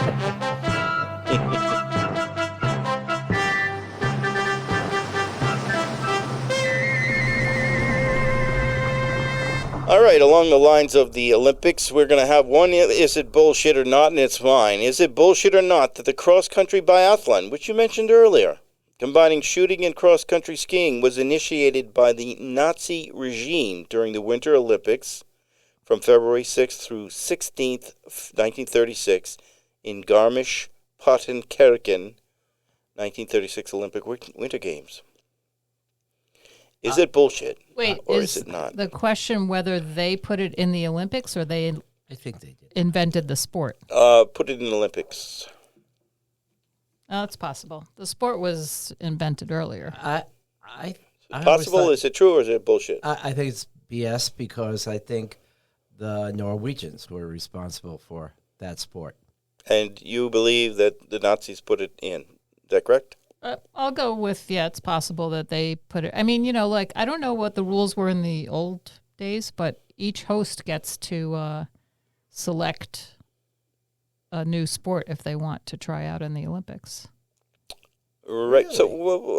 All right, along the lines of the Olympics, we're going to have one, is it bullshit or not, and it's mine. Is it bullshit or not that the cross-country biathlon, which you mentioned earlier, combining shooting and cross-country skiing, was initiated by the Nazi regime during the Winter Olympics from February 6th through 16th, 1936, in Garmisch-Partenkirchen, 1936 Olympic Winter Games? Is it bullshit? Wait, or is it not? The question whether they put it in the Olympics or they I think they did. invented the sport? Put it in the Olympics. Oh, it's possible. The sport was invented earlier. I always Possible? thought- Is it true or is it bullshit? I think it's BS because I think the Norwegians were responsible for that sport. And you believe that the Nazis put it in. Is that correct? I'll go with, yeah, it's possible that they put it. I mean, like, I don't know what the rules were in the old days, but each host gets to select a new sport if they want to try out in the Olympics. Right. Really? So,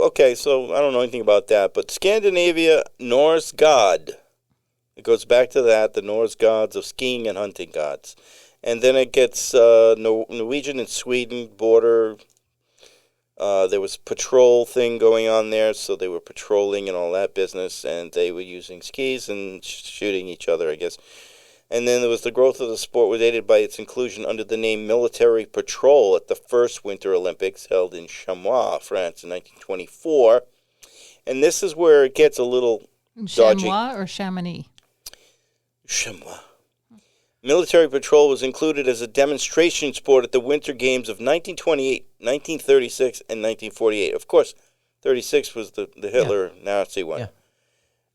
okay, so I don't know anything about that, but Scandinavia, Norse god. It goes back to that, the Norse gods of skiing and hunting gods. And then it gets Norwegian and Sweden border. There was patrol thing going on there, so they were patrolling and all that business, and they were using skis and shooting each other, I guess. And then there was the growth of the sport was aided by its inclusion under the name military patrol at the first Winter Olympics held in Chamois, France in 1924. And this is where it gets a little dodgy. Chamois or Chamonix? Chamois. Military patrol was included as a demonstration sport at the Winter Games of 1928, 1936, and 1948. Of course, 36 was the Hitler Nazi one.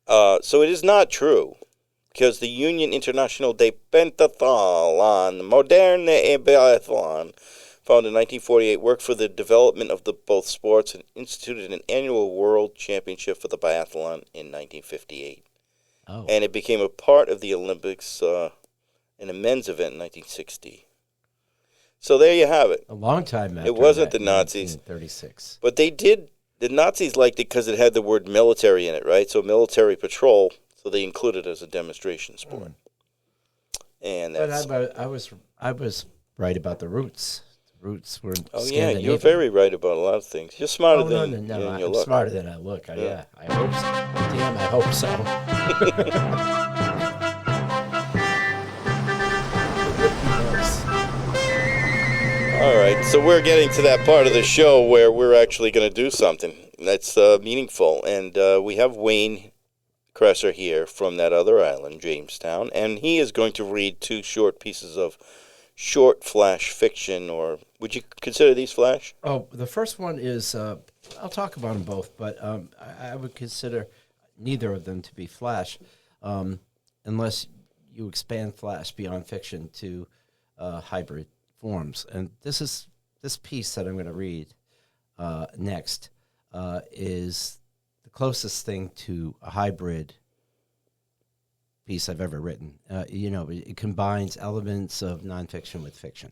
Yeah. So it is not true, because the Union Internationale de Pentathlon, Moderne et Biathlon, founded in 1948, worked for the development of both sports and instituted an annual world championship for the biathlon in 1958. Oh. And it became a part of the Olympics in a men's event in 1960. So there you have it. A long time after It wasn't that, the Nazis. 1936. But the Nazis liked it because it had the word military in it, right? So military patrol, so they included it as a demonstration sport. And that's... But I was right about the roots. The roots were Oh, yeah, Scandinavian. you're very right about a lot of things. You're smarter Oh, than no, you I'm look. smarter than I look. Yeah. I hope so. Damn, I hope so. All right, so we're getting to that part of the show where we're actually going to do something that's meaningful. And we have Wayne Kresser here from that other island, Jamestown, and he is going to read two short pieces of short flash fiction, or would you consider these flash? Oh, the first one is, I'll talk about them both, but I would consider neither of them to be flash, unless you expand flash beyond fiction to hybrid forms. And this is this piece that I'm going to read next is the closest thing to a hybrid piece I've ever written. It combines elements of nonfiction with fiction.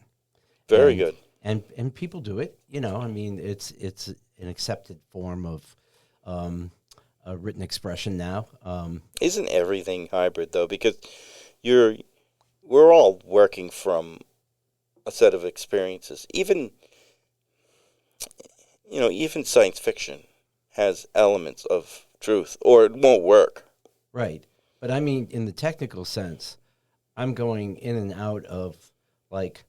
Very And- good. And people do it. It's an accepted form of a written expression now. Isn't everything hybrid though? Because we're all working from a set of experiences. Even science fiction has elements of truth, or it won't work. Right. But I mean, in the technical sense, I'm going in and out of like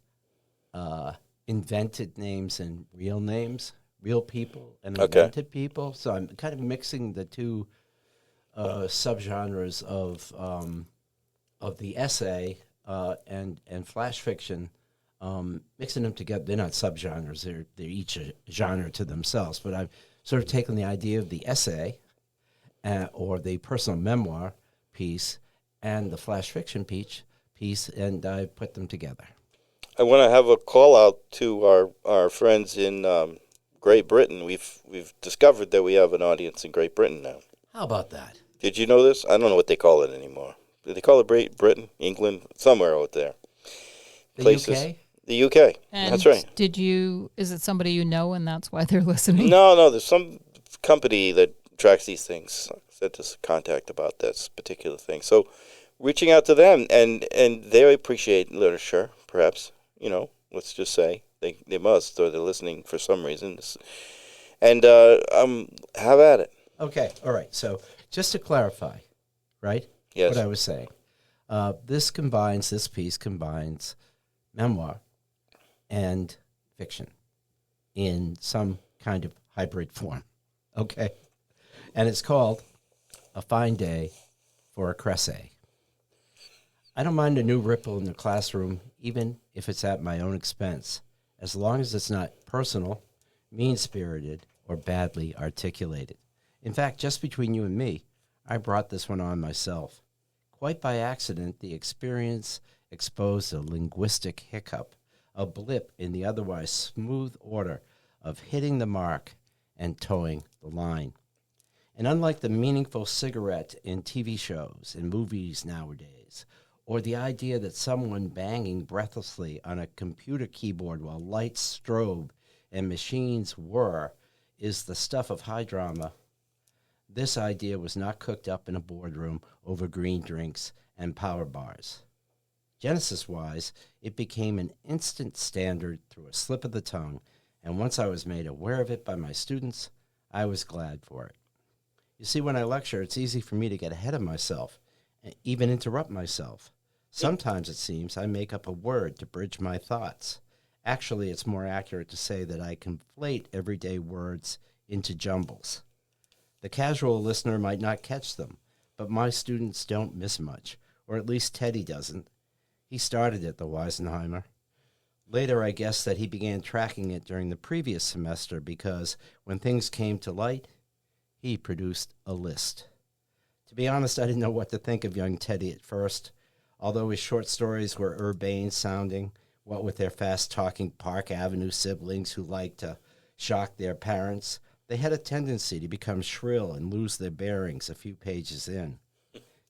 invented names and real names, real people and Okay. invented people. So I'm kind of mixing the two subgenres of the essay and flash fiction, mixing them together. They're not subgenres; they're each a genre to themselves. But I've sort of taken the idea of the essay or the personal memoir piece and the flash fiction piece, and I put them together. I want to have a call out to our friends in Great Britain. We've discovered that we have an audience in Great Britain now. How about that? Did you know this? I don't know what they call it anymore. Do they call it Great Britain, England, somewhere out there? The Places. UK? The UK. And That's right. is it somebody you know and that's why they're listening? No, there's some company that tracks these things. Sent us a contact about this particular thing. So reaching out to them, and they appreciate literature, perhaps. Let's just say they must, or they're listening for some reason. And have at it. Okay, all right. So just to clarify, right? Yes. What I was saying. This piece combines memoir and fiction in some kind of hybrid form. Okay. And it's called A Fine Day for a Cressay. I don't mind a new ripple in the classroom, even if it's at my own expense, as long as it's not personal, mean-spirited, or badly articulated. In fact, just between you and me, I brought this one on myself. Quite by accident, the experience exposed a linguistic hiccup, a blip in the otherwise smooth order of hitting the mark and towing the line. And unlike the meaningful cigarette in TV shows and movies nowadays, or the idea that someone banging breathlessly on a computer keyboard while lights strobe and machines whir is the stuff of high drama, this idea was not cooked up in a boardroom over green drinks and power bars. Genesis-wise, it became an instant standard through a slip of the tongue, and once I was made aware of it by my students, I was glad for it. You see, when I lecture, it's easy for me to get ahead of myself, and even interrupt myself. Sometimes, it seems, I make up a word to bridge my thoughts. Actually, it's more accurate to say that I conflate everyday words into jumbles. The casual listener might not catch them, but my students don't miss much, or at least Teddy doesn't. He started it, the Weisenheimer. Later, I guess that he began tracking it during the previous semester because when things came to light, he produced a list. To be honest, I didn't know what to think of young Teddy at first. Although his short stories were urbane-sounding, what with their fast-talking Park Avenue siblings who liked to shock their parents, they had a tendency to become shrill and lose their bearings a few pages in.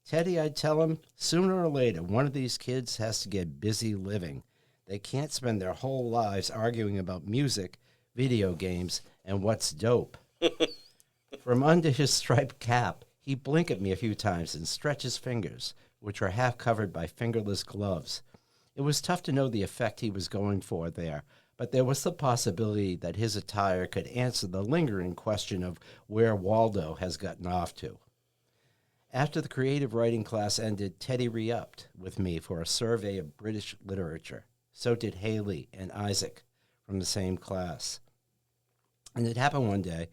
Teddy, I'd tell him, sooner or later, one of these kids has to get busy living. They can't spend their whole lives arguing about music, video games, and what's dope. From under his striped cap, he'd blink at me a few times and stretch his fingers, which were half covered by fingerless gloves. It was tough to know the effect he was going for there, but there was the possibility that his attire could answer the lingering question of where Waldo has gotten off to. After the creative writing class ended, Teddy re-upped with me for a survey of British literature. So did Haley and Isaac from the same class. And it happened one day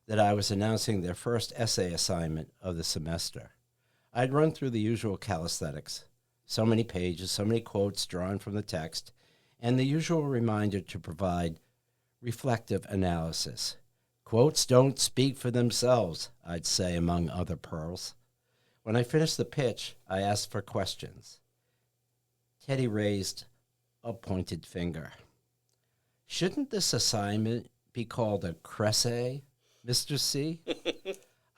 that I was announcing their first essay assignment of the semester. I'd run through the usual calisthenics, so many pages, so many quotes drawn from the text, and the usual reminder to provide reflective analysis. Quotes don't speak for themselves, I'd say, among other pearls. When I finished the pitch, I asked for questions. Teddy raised a pointed finger. Shouldn't this assignment be called a cresse, Mr. C?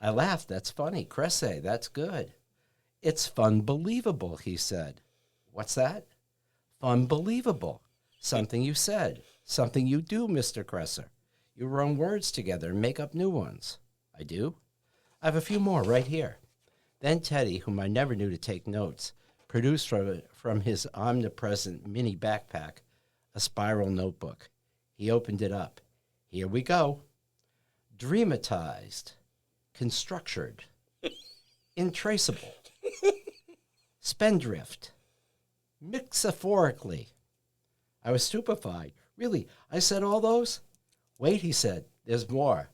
I laughed. That's funny. Cresse, that's good. It's fun-believable, he said. What's that? Fun-believable. Something you said. Something you do, Mr. Cresser. You run words together and make up new ones. I do? I have a few more right here. Then Teddy, whom I never knew to take notes, produced from his omnipresent mini backpack a spiral notebook. He opened it up. Here we go. Dreamatized, constructured, intraceable, spendthrift, mixaphorically. I was stupefied. Really, I said all those? Wait, he said, there's more.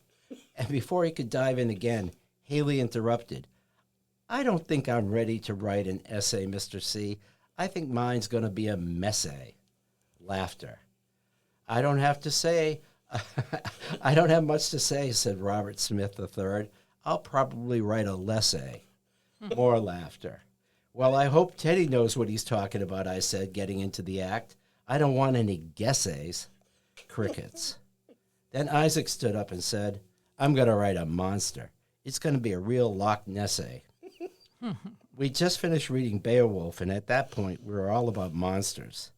And before he could dive in again, Haley interrupted. I don't think I'm ready to write an essay, Mr. C. I think mine's going to be a messay. Laughter. I don't have to say, I don't have much to say, said Robert Smith III. I'll probably write a lessay. More laughter. Well, I hope Teddy knows what he's talking about, I said, getting into the act. I don't want any guessays. Crickets. Then Isaac stood up and said, I'm going to write a monster. It's going to be a real Loch Ness-ay. We just finished reading Beowulf, and at that point, we were all about monsters.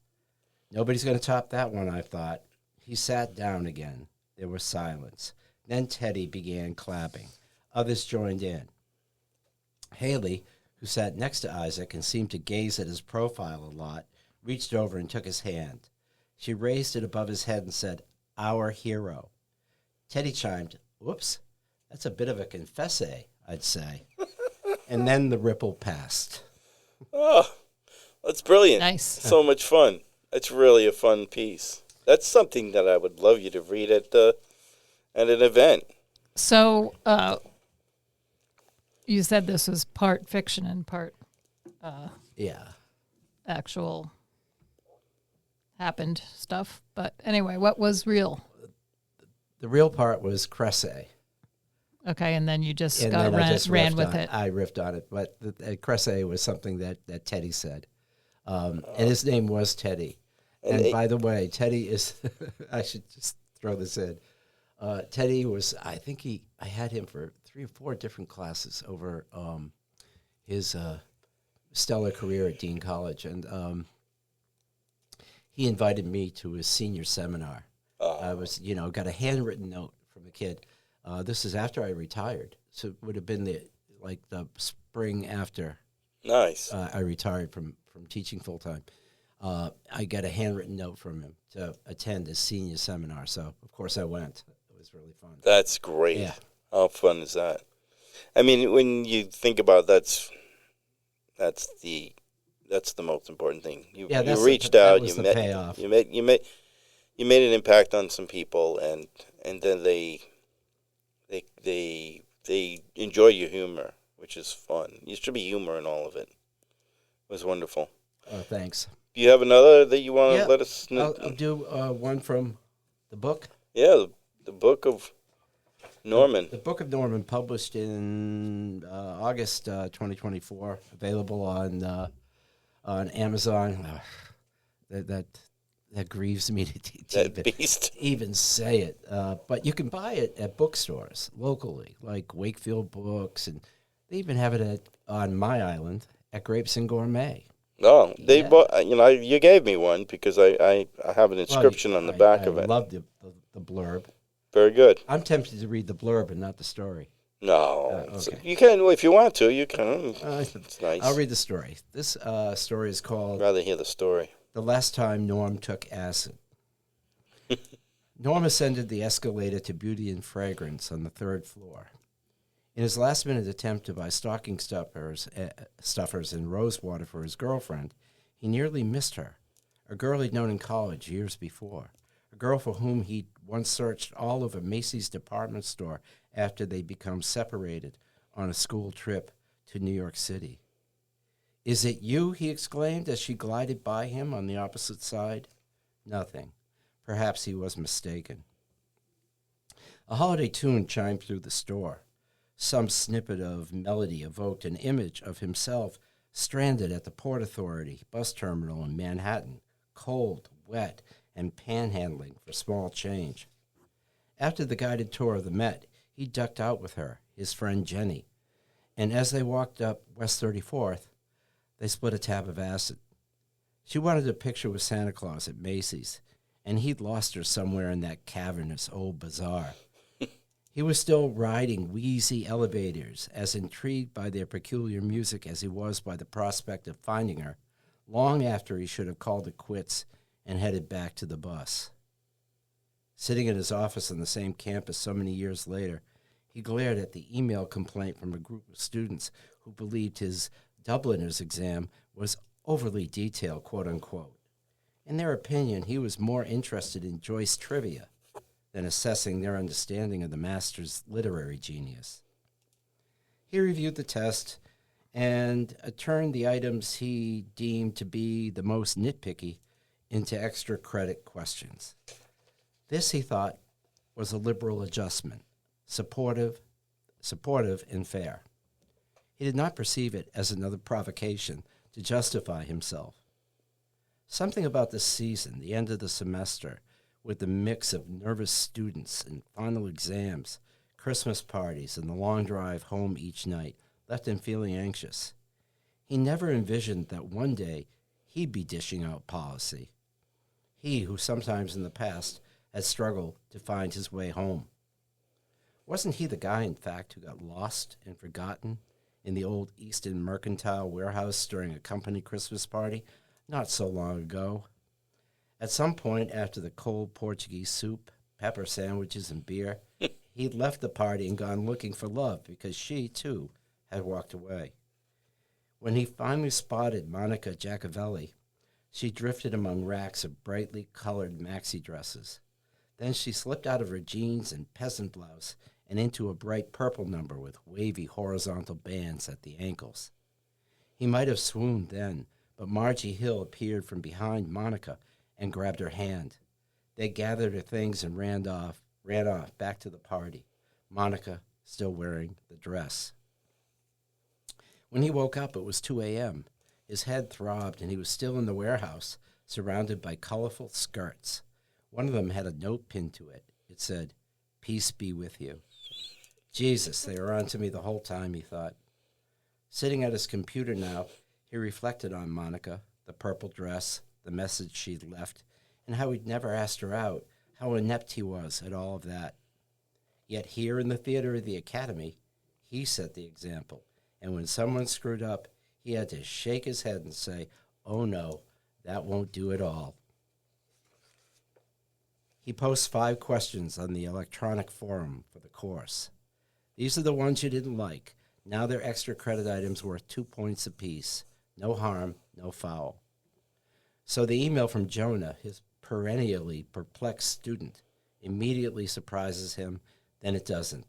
Nobody's going to top that one, I thought. He sat down again. There was silence. Then Teddy began clapping. Others joined in. Haley, who sat next to Isaac and seemed to gaze at his profile a lot, reached over and took his hand. She raised it above his head and said, Our hero. Teddy chimed, Whoops, that's a bit of a confesse, I'd say. And then the ripple passed. Oh, that's brilliant. Nice. So much fun. It's really a fun piece. That's something that I would love you to read at an event. So you said this was part fiction and part Yeah. actual happened stuff. But anyway, what was real? The real part was Cresse. Okay, and then you just And got then I just ran riffed with on it. I riffed on it. But Cresse was something that Teddy said. And his name was Teddy. And by the way, Teddy is, I should just throw this in. Teddy was, I had him for 3 or 4 different classes over his stellar career at Dean College. And he invited me to his senior seminar. I was, got a handwritten note from a kid. This is after I retired. So it would have been the spring after Nice. I retired from teaching full-time. I got a handwritten note from him to attend his senior seminar. So, of course, I went. It was really fun. That's great. Yeah. How fun is that? I mean, when you think about that's the most important thing. You reached out. You met. Payoff. You made an impact on some people, and then they enjoy your humor, which is fun. There should be humor in all of it. It was wonderful. Thanks. Do you have another that you want to let us know? I'll do one from the book. Yeah, the Book of Norman. The Book of Norman, published in August 2024, available on Amazon. That grieves me to even say it. But you can buy it at bookstores locally, like Wakefield Books, and they even have it on my island at Grapes and Gourmet. Oh, they bought. You gave me one because I have an inscription on the back of it. I love the blurb. Very good. I'm tempted to read the blurb and not the story. No, okay. You can if you want to. You can. It's nice. I'll read the story. This story is called I'd rather hear the story. The Last Time Norm Took Acid. Norm ascended the escalator to Beauty and Fragrance on the 3rd floor. In his last-minute attempt to buy stocking stuffers and rosewater for his girlfriend, he nearly missed her, a girl he'd known in college years before, a girl for whom he'd once searched all over Macy's department store after they'd become separated on a school trip to New York City. Is it you? He exclaimed as she glided by him on the opposite side. Nothing. Perhaps he was mistaken. A holiday tune chimed through the store. Some snippet of melody evoked an image of himself stranded at the Port Authority bus terminal in Manhattan, cold, wet, and panhandling for small change. After the guided tour of the Met, he ducked out with her, his friend Jenny, and as they walked up West 34th, they split a tab of acid. She wanted a picture with Santa Claus at Macy's, and he'd lost her somewhere in that cavernous old bazaar. He was still riding wheezy elevators, as intrigued by their peculiar music as he was by the prospect of finding her, long after he should have called it quits and headed back to the bus. Sitting in his office on the same campus so many years later, he glared at the email complaint from a group of students who believed his Dubliners exam was overly detailed, quote-unquote. In their opinion, he was more interested in Joyce trivia than assessing their understanding of the master's literary genius. He reviewed the test and turned the items he deemed to be the most nitpicky into extra credit questions. This, he thought, was a liberal adjustment, supportive and fair. He did not perceive it as another provocation to justify himself. Something about this season, the end of the semester, with the mix of nervous students and final exams, Christmas parties, and the long drive home each night, left him feeling anxious. He never envisioned that one day he'd be dishing out policy. He, who sometimes in the past had struggled to find his way home. Wasn't he the guy, in fact, who got lost and forgotten in the old Easton Mercantile Warehouse during a company Christmas party not so long ago? At some point after the cold Portuguese soup, pepper sandwiches, and beer, he'd left the party and gone looking for love because she, too, had walked away. When he finally spotted Monica Giacovelli, she drifted among racks of brightly colored maxi dresses. Then she slipped out of her jeans and peasant blouse and into a bright purple number with wavy horizontal bands at the ankles. He might have swooned then, but Margie Hill appeared from behind Monica and grabbed her hand. They gathered her things and ran off back to the party, Monica still wearing the dress. When he woke up, it was 2 a.m. His head throbbed, and he was still in the warehouse, surrounded by colorful skirts. One of them had a note pinned to it. It said, "Peace be with you." Jesus, they were on to me the whole time, he thought. Sitting at his computer now, he reflected on Monica, the purple dress, the message she'd left, and how he'd never asked her out, how inept he was at all of that. Yet here in the theater of the Academy, he set the example, and when someone screwed up, he had to shake his head and say, "Oh no, that won't do at all." He posts 5 questions on the electronic forum for the course. These are the ones you didn't like. Now they're extra credit items worth 2 points apiece. No harm, no foul. So the email from Jonah, his perennially perplexed student, immediately surprises him, then it doesn't.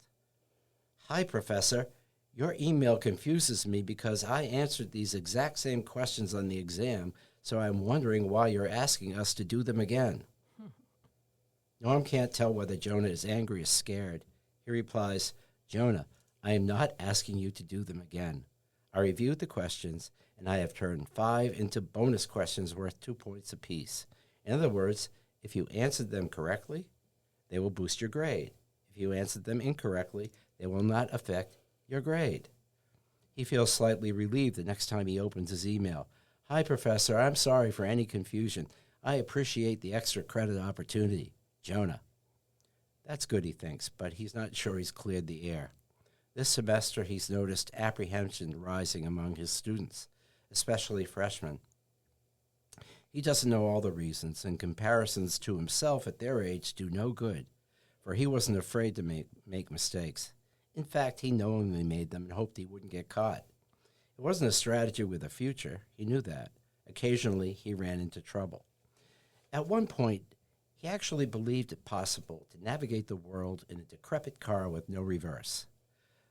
"Hi, Professor. Your email confuses me because I answered these exact same questions on the exam, so I'm wondering why you're asking us to do them again." Norm can't tell whether Jonah is angry or scared. He replies, "Jonah, I am not asking you to do them again. I reviewed the questions, and I have turned 5 into bonus questions worth 2 points apiece. In other words, if you answered them correctly, they will boost your grade. If you answered them incorrectly, they will not affect your grade." He feels slightly relieved the next time he opens his email. "Hi, Professor. I'm sorry for any confusion. I appreciate the extra credit opportunity. Jonah." That's good, he thinks, but he's not sure he's cleared the air. This semester, he's noticed apprehension rising among his students, especially freshmen. He doesn't know all the reasons, and comparisons to himself at their age do no good, for he wasn't afraid to make mistakes. In fact, he knowingly made them and hoped he wouldn't get caught. It wasn't a strategy with a future. He knew that. Occasionally, he ran into trouble. At one point, he actually believed it possible to navigate the world in a decrepit car with no reverse.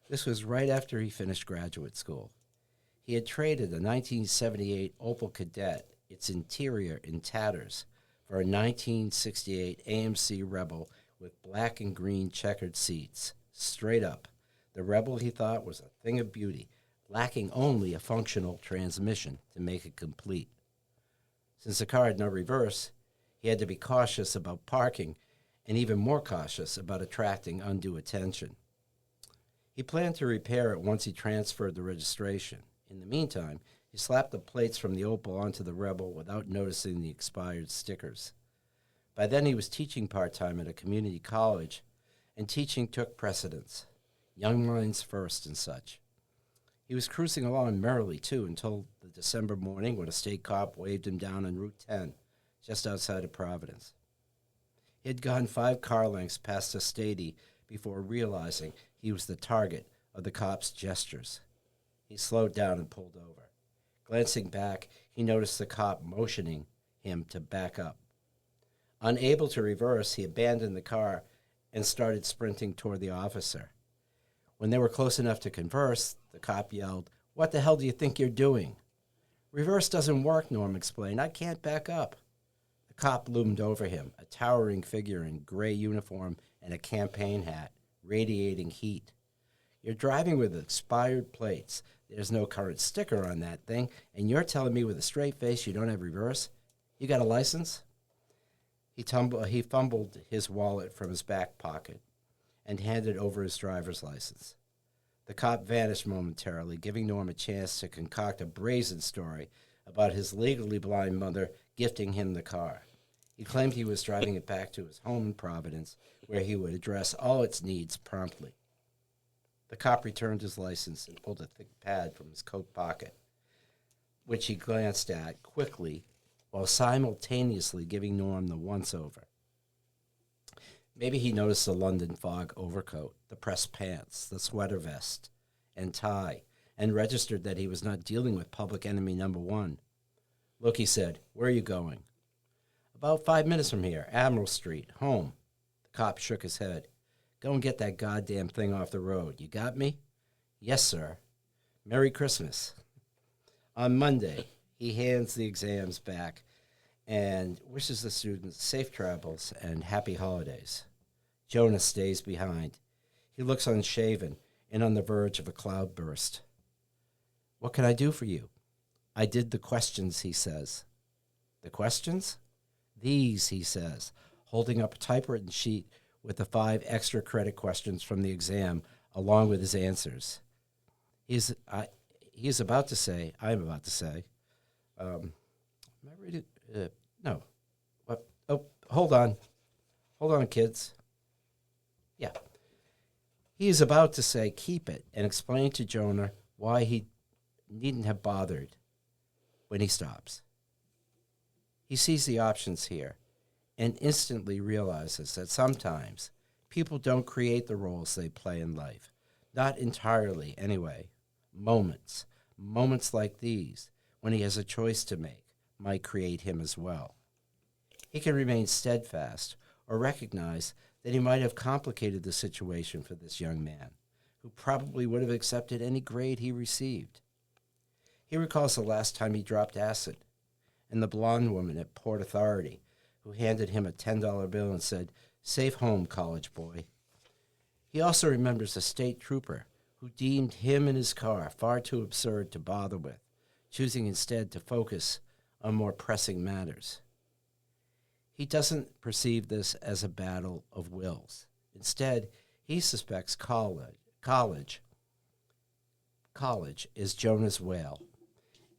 This was right after he finished graduate school. He had traded a 1978 Opel Kadett, its interior in tatters, for a 1968 AMC Rebel with black and green checkered seats. Straight up, the Rebel, he thought, was a thing of beauty, lacking only a functional transmission to make it complete. Since the car had no reverse, He had to be cautious about parking and even more cautious about attracting undue attention. He planned to repair it once he transferred the registration. In the meantime, he slapped the plates from the Opel onto the Rebel without noticing the expired stickers. By then, he was teaching part-time at a community college, and teaching took precedence. Young minds first and such. He was cruising along merrily, too, until the December morning when a state cop waved him down on Route 10, just outside of Providence. He had gone 5 car lengths past Estady before realizing he was the target of the cop's gestures. He slowed down and pulled over. Glancing back, he noticed the cop motioning him to back up. Unable to reverse, he abandoned the car and started sprinting toward the officer. When they were close enough to converse, the cop yelled, "What the hell do you think you're doing?" "Reverse doesn't work," Norm explained. "I can't back up." The cop loomed over him, a towering figure in gray uniform and a campaign hat, radiating heat. "You're driving with expired plates. There's no current sticker on that thing, and you're telling me with a straight face you don't have reverse? You got a license?" He fumbled his wallet from his back pocket and handed over his driver's license. The cop vanished momentarily, giving Norm a chance to concoct a brazen story about his legally blind mother gifting him the car. He claimed he was driving it back to his home in Providence, where he would address all its needs promptly. The cop returned his license and pulled a thick pad from his coat pocket, which he glanced at quickly while simultaneously giving Norm the once-over. Maybe he noticed the London fog overcoat, the pressed pants, the sweater vest, and tie, and registered that he was not dealing with public enemy number 1. "Look," he said, "where are you going?" "About 5 minutes from here, Admiral Street, home." The cop shook his head. "Go and get that goddamn thing off the road. You got me?" "Yes, sir." "Merry Christmas." On Monday, he hands the exams back and wishes the students safe travels and happy holidays. Jonah stays behind. He looks unshaven and on the verge of a cloudburst. "What can I do for you?" "I did the questions," he says. "The questions?" "These," he says, holding up a typewritten sheet with the 5 extra credit questions from the exam, along with his answers. I am about to say, am I ready? No. What? Oh, hold on. Hold on, kids. Yeah. He is about to say, keep it, and explain to Jonah why he needn't have bothered when he stops. He sees the options here and instantly realizes that sometimes people don't create the roles they play in life. Not entirely, anyway. Moments like these, when he has a choice to make, might create him as well. He can remain steadfast or recognize that he might have complicated the situation for this young man, who probably would have accepted any grade he received. He recalls the last time he dropped acid, and the blonde woman at Port Authority who handed him a $10 bill and said, "Safe home, college boy." He also remembers a state trooper who deemed him and his car far too absurd to bother with, choosing instead to focus on more pressing matters. He doesn't perceive this as a battle of wills. Instead, he suspects college is Jonah's whale.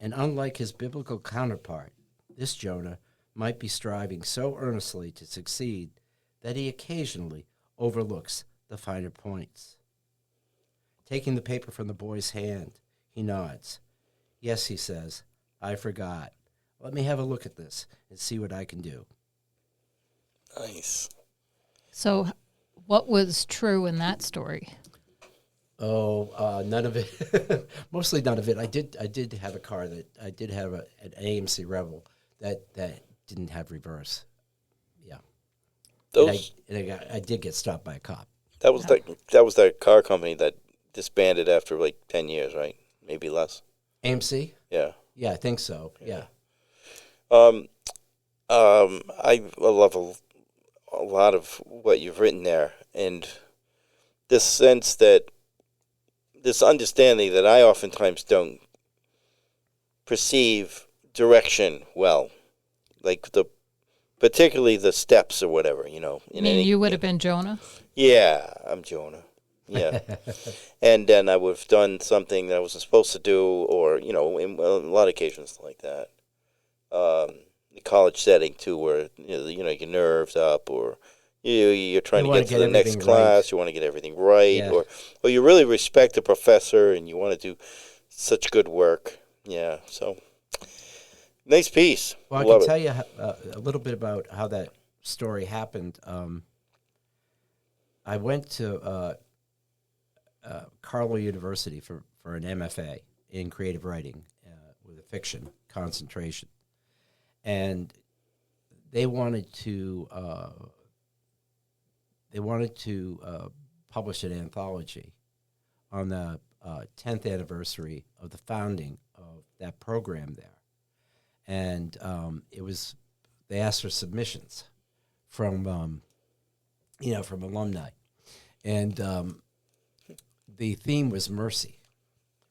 And unlike his biblical counterpart, this Jonah might be striving so earnestly to succeed that he occasionally overlooks the finer points. Taking the paper from the boy's hand, he nods. "Yes," he says, "I forgot. Let me have a look at this and see what I can do." Nice. So, what was true in that story? None of it. Mostly none of it. I did have a car I did have an AMC Rebel that didn't have reverse. Yeah. I did get stopped by a cop. That was that car company that disbanded after like 10 years, right? Maybe less. AMC? Yeah. Yeah, I think so. Yeah. I love a lot of what you've written there, and this sense that this understanding that I oftentimes don't perceive direction well, like the particularly the steps or whatever, you know. I mean, you would have been Jonah? Yeah, I'm Jonah. Yeah. And then I would have done something that I wasn't supposed to do, or, you know, in a lot of occasions like that. The college setting, too, where, you know, your nerves up, or you're trying to get to the next class, you want to get everything right, or you really respect the professor and you want to do such good work. Yeah, so nice piece. Well, I can tell you a little bit about how that story happened. I went to Carlow University for an MFA in creative writing with a fiction concentration, and they wanted to publish an anthology on the 10th anniversary of the founding of that program there. And they asked for submissions from alumni. And the theme was mercy,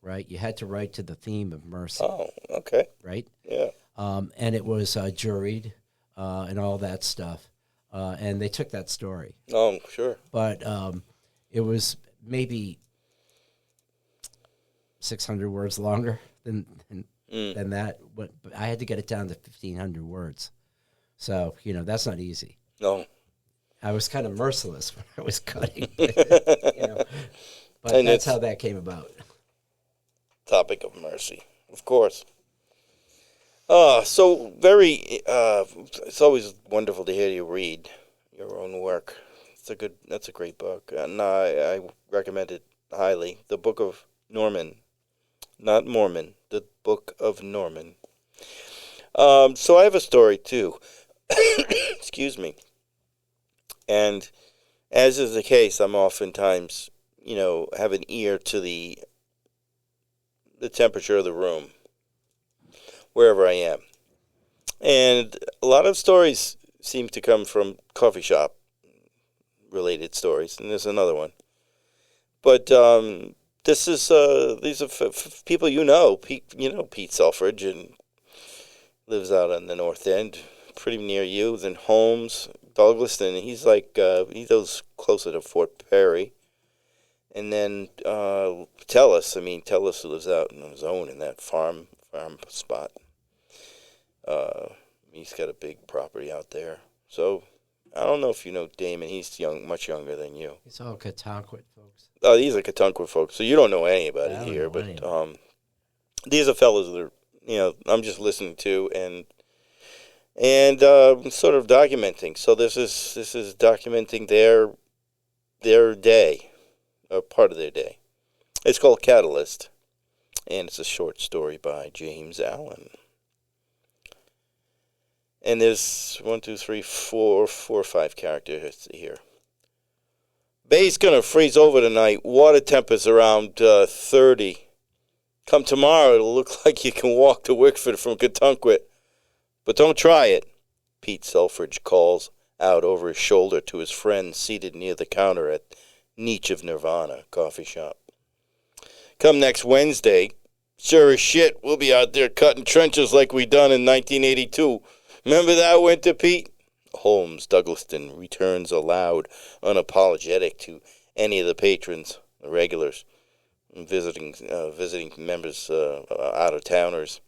right? You had to write to the theme of mercy. Oh, okay. Right? Yeah. And it was juried and all that stuff. And they took that story. Oh, sure. But it was maybe 600 words longer than that. But I had to get it down to 1,500 words. So, that's not easy. No. I was kind of merciless when I was cutting. But that's how that came about. Topic of mercy, of course. So very, it's always wonderful to hear you read your own work. That's a great book, and I recommend it highly. The Book of Norman, not Mormon, the Book of Norman. So I have a story too. Excuse me. And as is the case, I'm oftentimes, have an ear to the temperature of the room, wherever I am. And a lot of stories seem to come from coffee shop related stories, and there's another one. But these are people Pete Selfridge, and lives out on the North End, pretty near you. Then Holmes, Douglaston, he's like he goes closer to Fort Perry. And then Tellis who lives out on his own in that farm spot. He's got a big property out there. So I don't know if you know Damon. He's much younger than you. He's all Catonquit folks. Oh, these are Catonquit folks. So you don't know anybody here, but these are fellows that are, I'm just listening to and sort of documenting. So this is documenting their day. Or part of their day. It's called Catalyst, and it's a short story by James Allen. And there's 4 or 5 characters here. Bay's gonna freeze over tonight. Water temperature's around 30. Come tomorrow, it'll look like you can walk to Wickford from Catonquit. But don't try it, Pete Selfridge calls out over his shoulder to his friend seated near the counter at Niche of Nirvana coffee shop. Come next Wednesday, sure as shit, we'll be out there cutting trenches like we done in 1982. Remember that winter, Pete? Holmes Douglaston returns aloud, unapologetic to any of the patrons, the regulars, visiting members, out-of-towners.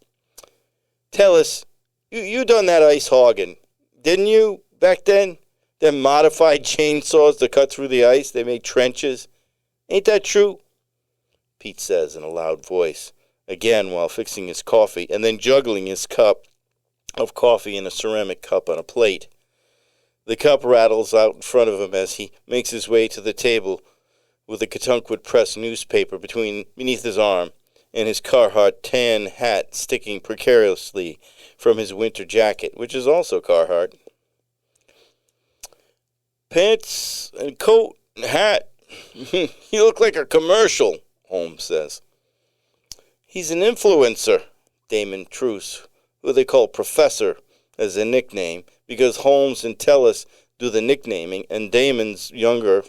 Tell us, you done that ice hogging, didn't you, back then? Them modified chainsaws to cut through the ice. They made trenches. Ain't that true? Pete says in a loud voice, again while fixing his coffee and then juggling his cup of coffee in a ceramic cup on a plate. The cup rattles out in front of him as he makes his way to the table with the Catonquit Press newspaper beneath his arm and his Carhartt tan hat sticking precariously from his winter jacket, which is also Carhartt. Pants and coat and hat. You look like a commercial, Holmes says. He's an influencer, Damon Truce, who they call Professor as a nickname, because Holmes and Tellis do the nicknaming, and Damon's younger,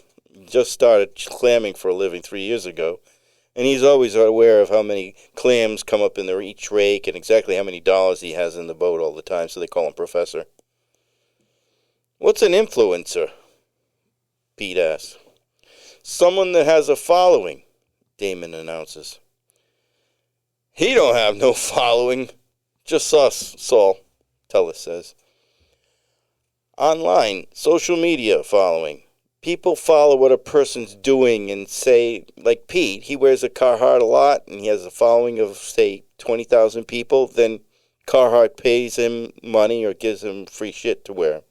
just started clamming for a living 3 years ago, and he's always aware of how many clams come up in each rake and exactly how many dollars he has in the boat all the time, so they call him Professor. What's an influencer? Pete asks. Someone that has a following, Damon announces. He don't have no following. Just us, Saul, Tellis says. Online, social media following. People follow what a person's doing and say, like Pete, he wears a Carhartt a lot and he has a following of, say, 20,000 people. Then Carhartt pays him money or gives him free shit to wear.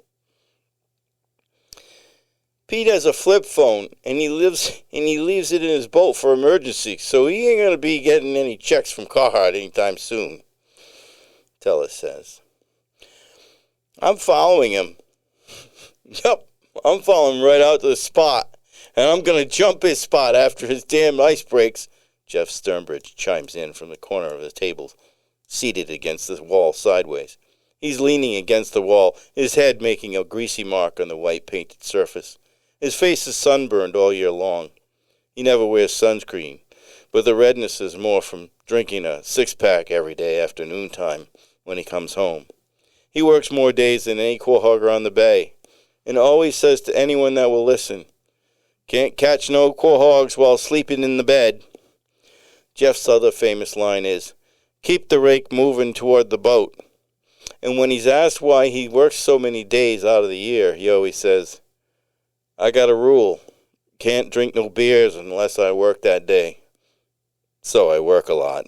Pete has a flip phone, and he leaves it in his boat for emergency, so he ain't gonna be getting any checks from Carhartt anytime soon, Tellis says. I'm following him. Yup, I'm following him right out to the spot, and I'm gonna jump his spot after his damn ice breaks, Jeff Sternbridge chimes in from the corner of the table, seated against the wall sideways. He's leaning against the wall, his head making a greasy mark on the white painted surface. His face is sunburned all year long. He never wears sunscreen, but the redness is more from drinking a six-pack every day after noontime when he comes home. He works more days than any quahogger on the bay, and always says to anyone that will listen, "Can't catch no quahogs while sleeping in the bed." Jeff's other famous line is, "Keep the rake moving toward the boat." And when he's asked why he works so many days out of the year, he always says, "I got a rule. Can't drink no beers unless I work that day. So I work a lot."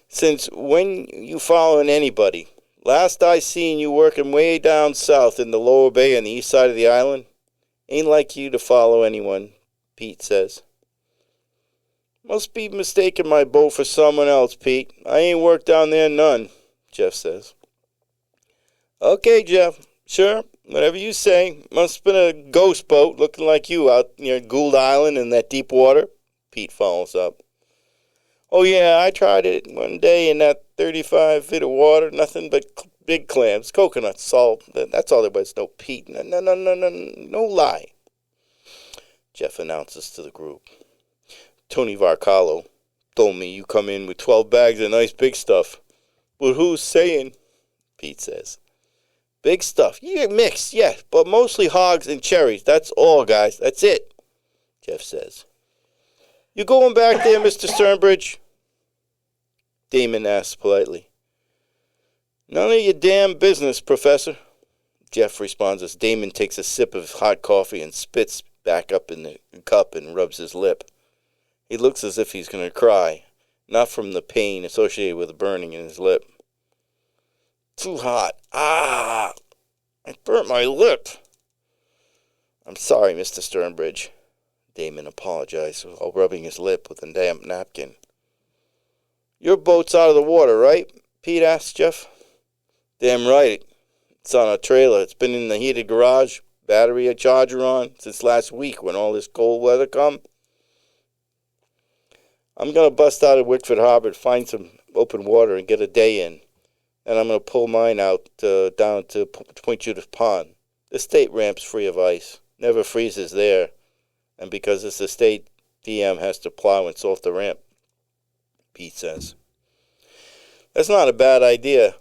Since when you following anybody? Last I seen you working way down south in the lower bay on the east side of the island. Ain't like you to follow anyone, Pete says. Must be mistaking my boat for someone else, Pete. I ain't worked down there none, Jeff says. Okay, Jeff. Sure. Whatever you say. Must have been a ghost boat looking like you out near Gould Island in that deep water, Pete follows up. Oh, yeah, I tried it one day in that 35 feet of water. Nothing but big clams, coconut salt. That's all there was. No, Pete. No lie, Jeff announces to the group. Tony Varcalo told me you come in with 12 bags of nice big stuff. But who's saying? Pete says. Big stuff. Yeah, mixed, yeah, but mostly hogs and cherries. That's all, guys. That's it, Jeff says. You going back there, Mr. Sternbridge? Damon asks politely. None of your damn business, Professor, Jeff responds as Damon takes a sip of hot coffee and spits back up in the cup and rubs his lip. He looks as if he's going to cry, not from the pain associated with the burning in his lip. Too hot. Ah! I burnt my lip. I'm sorry, Mr. Sternbridge, Damon apologized while rubbing his lip with a damp napkin. Your boat's out of the water, right? Pete asked Jeff. Damn right. It's on a trailer. It's been in the heated garage, battery a charger on, since last week when all this cold weather come. I'm going to bust out of Wickford Harbor, find some open water and get a day in. And I'm going to pull mine out down to Point Judith Pond. The state ramp's free of ice. Never freezes there. And because it's the state, DM has to plow and salt the ramp, Pete says. That's not a bad idea.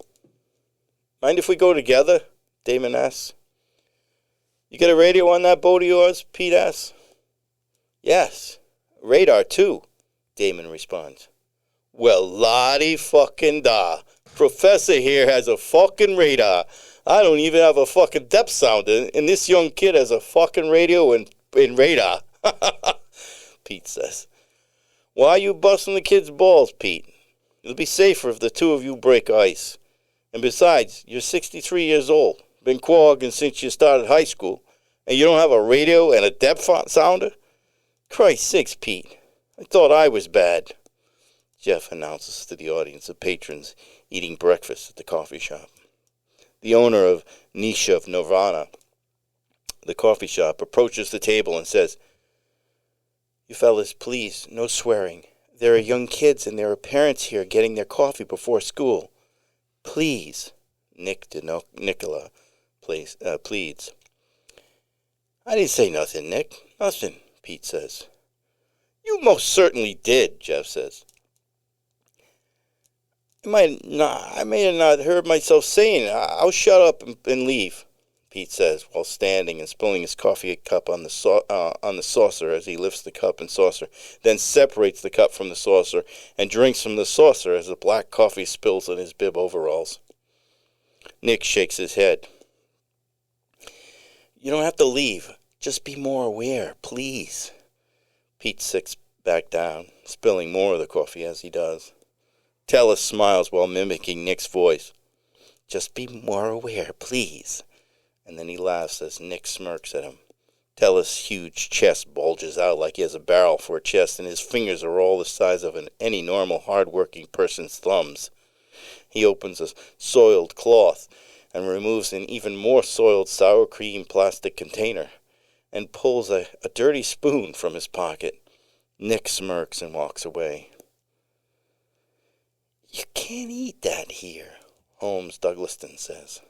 Mind if we go together? Damon asks. You get a radio on that boat of yours? Pete asks. Yes. Radar, too, Damon responds. Well, lottie fucking da. Professor here has a fucking radar. I don't even have a fucking depth sounder, and this young kid has a fucking radio and radar. Pete says. Why are you busting the kid's balls, Pete? It'll be safer if the two of you break ice. And besides, you're 63 years old, been quahogging since you started high school, and you don't have a radio and a depth sounder? Christ's sakes, Pete. I thought I was bad, Jeff announces to the audience of patrons eating breakfast at the coffee shop. The owner of Niche of Nirvana, the coffee shop, approaches the table and says, You fellas, please, no swearing. There are young kids and there are parents here getting their coffee before school. Please, Nicola pleads. I didn't say nothing, Nick. Nothing, Pete says. You most certainly did, Jeff says. I may have not heard myself saying it. I'll shut up and leave, Pete says, while standing and spilling his coffee cup on the saucer as he lifts the cup and saucer, then separates the cup from the saucer and drinks from the saucer as the black coffee spills on his bib overalls. Nick shakes his head. You don't have to leave. Just be more aware, please. Pete sits back down, spilling more of the coffee as he does. Tellus smiles while mimicking Nick's voice. Just be more aware, please. And then he laughs as Nick smirks at him. Tellus' huge chest bulges out like he has a barrel for a chest, and his fingers are all the size of any normal hard-working person's thumbs. He opens a soiled cloth and removes an even more soiled sour cream plastic container and pulls a dirty spoon from his pocket. Nick smirks and walks away. You can't eat that here, Holmes Douglaston says.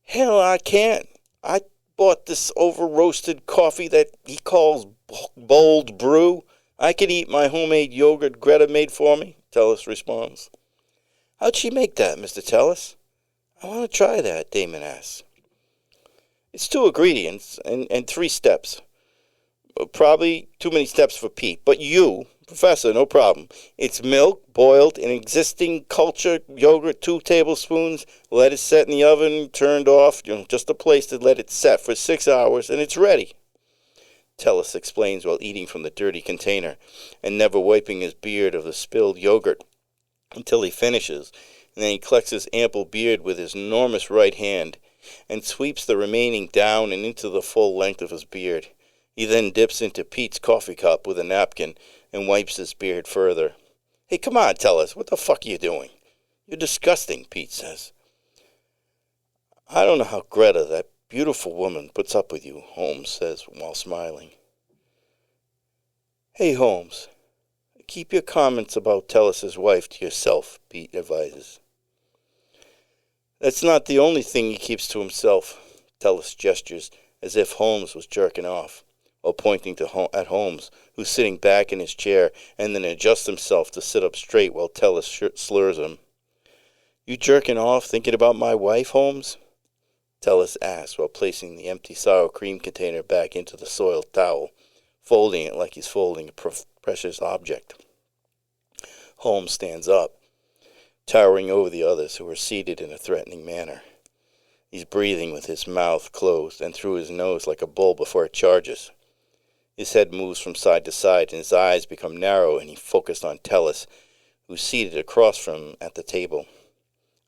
Hell, I can't. I bought this over-roasted coffee that he calls bold brew. I can eat my homemade yogurt Greta made for me, Tellus responds. How'd she make that, Mr. Tellus? I want to try that, Damon asks. It's 2 ingredients and 3 steps. Probably too many steps for Pete, but you, Professor, no problem. It's milk, boiled in existing culture yogurt, 2 tablespoons, let it set in the oven, turned off, just a place to let it set for 6 hours, and it's ready. Tellus explains while eating from the dirty container and never wiping his beard of the spilled yogurt until he finishes, and then he collects his ample beard with his enormous right hand and sweeps the remaining down and into the full length of his beard. He then dips into Pete's coffee cup with a napkin and wipes his beard further. Hey, come on, Tellus, what the fuck are you doing? You're disgusting, Pete says. I don't know how Greta, that beautiful woman, puts up with you, Holmes says while smiling. Hey, Holmes, keep your comments about Tellus's wife to yourself, Pete advises. That's not the only thing he keeps to himself, Tellus gestures as if Holmes was jerking off, while pointing at Holmes, who's sitting back in his chair and then adjusts himself to sit up straight while Tellus slurs him. You jerking off thinking about my wife, Holmes? Tellus asks while placing the empty sour cream container back into the soiled towel, folding it like he's folding a precious object. Holmes stands up, towering over the others who are seated in a threatening manner. He's breathing with his mouth closed and through his nose like a bull before it charges. His head moves from side to side and his eyes become narrow and he focused on Tellus, who's seated across from him at the table.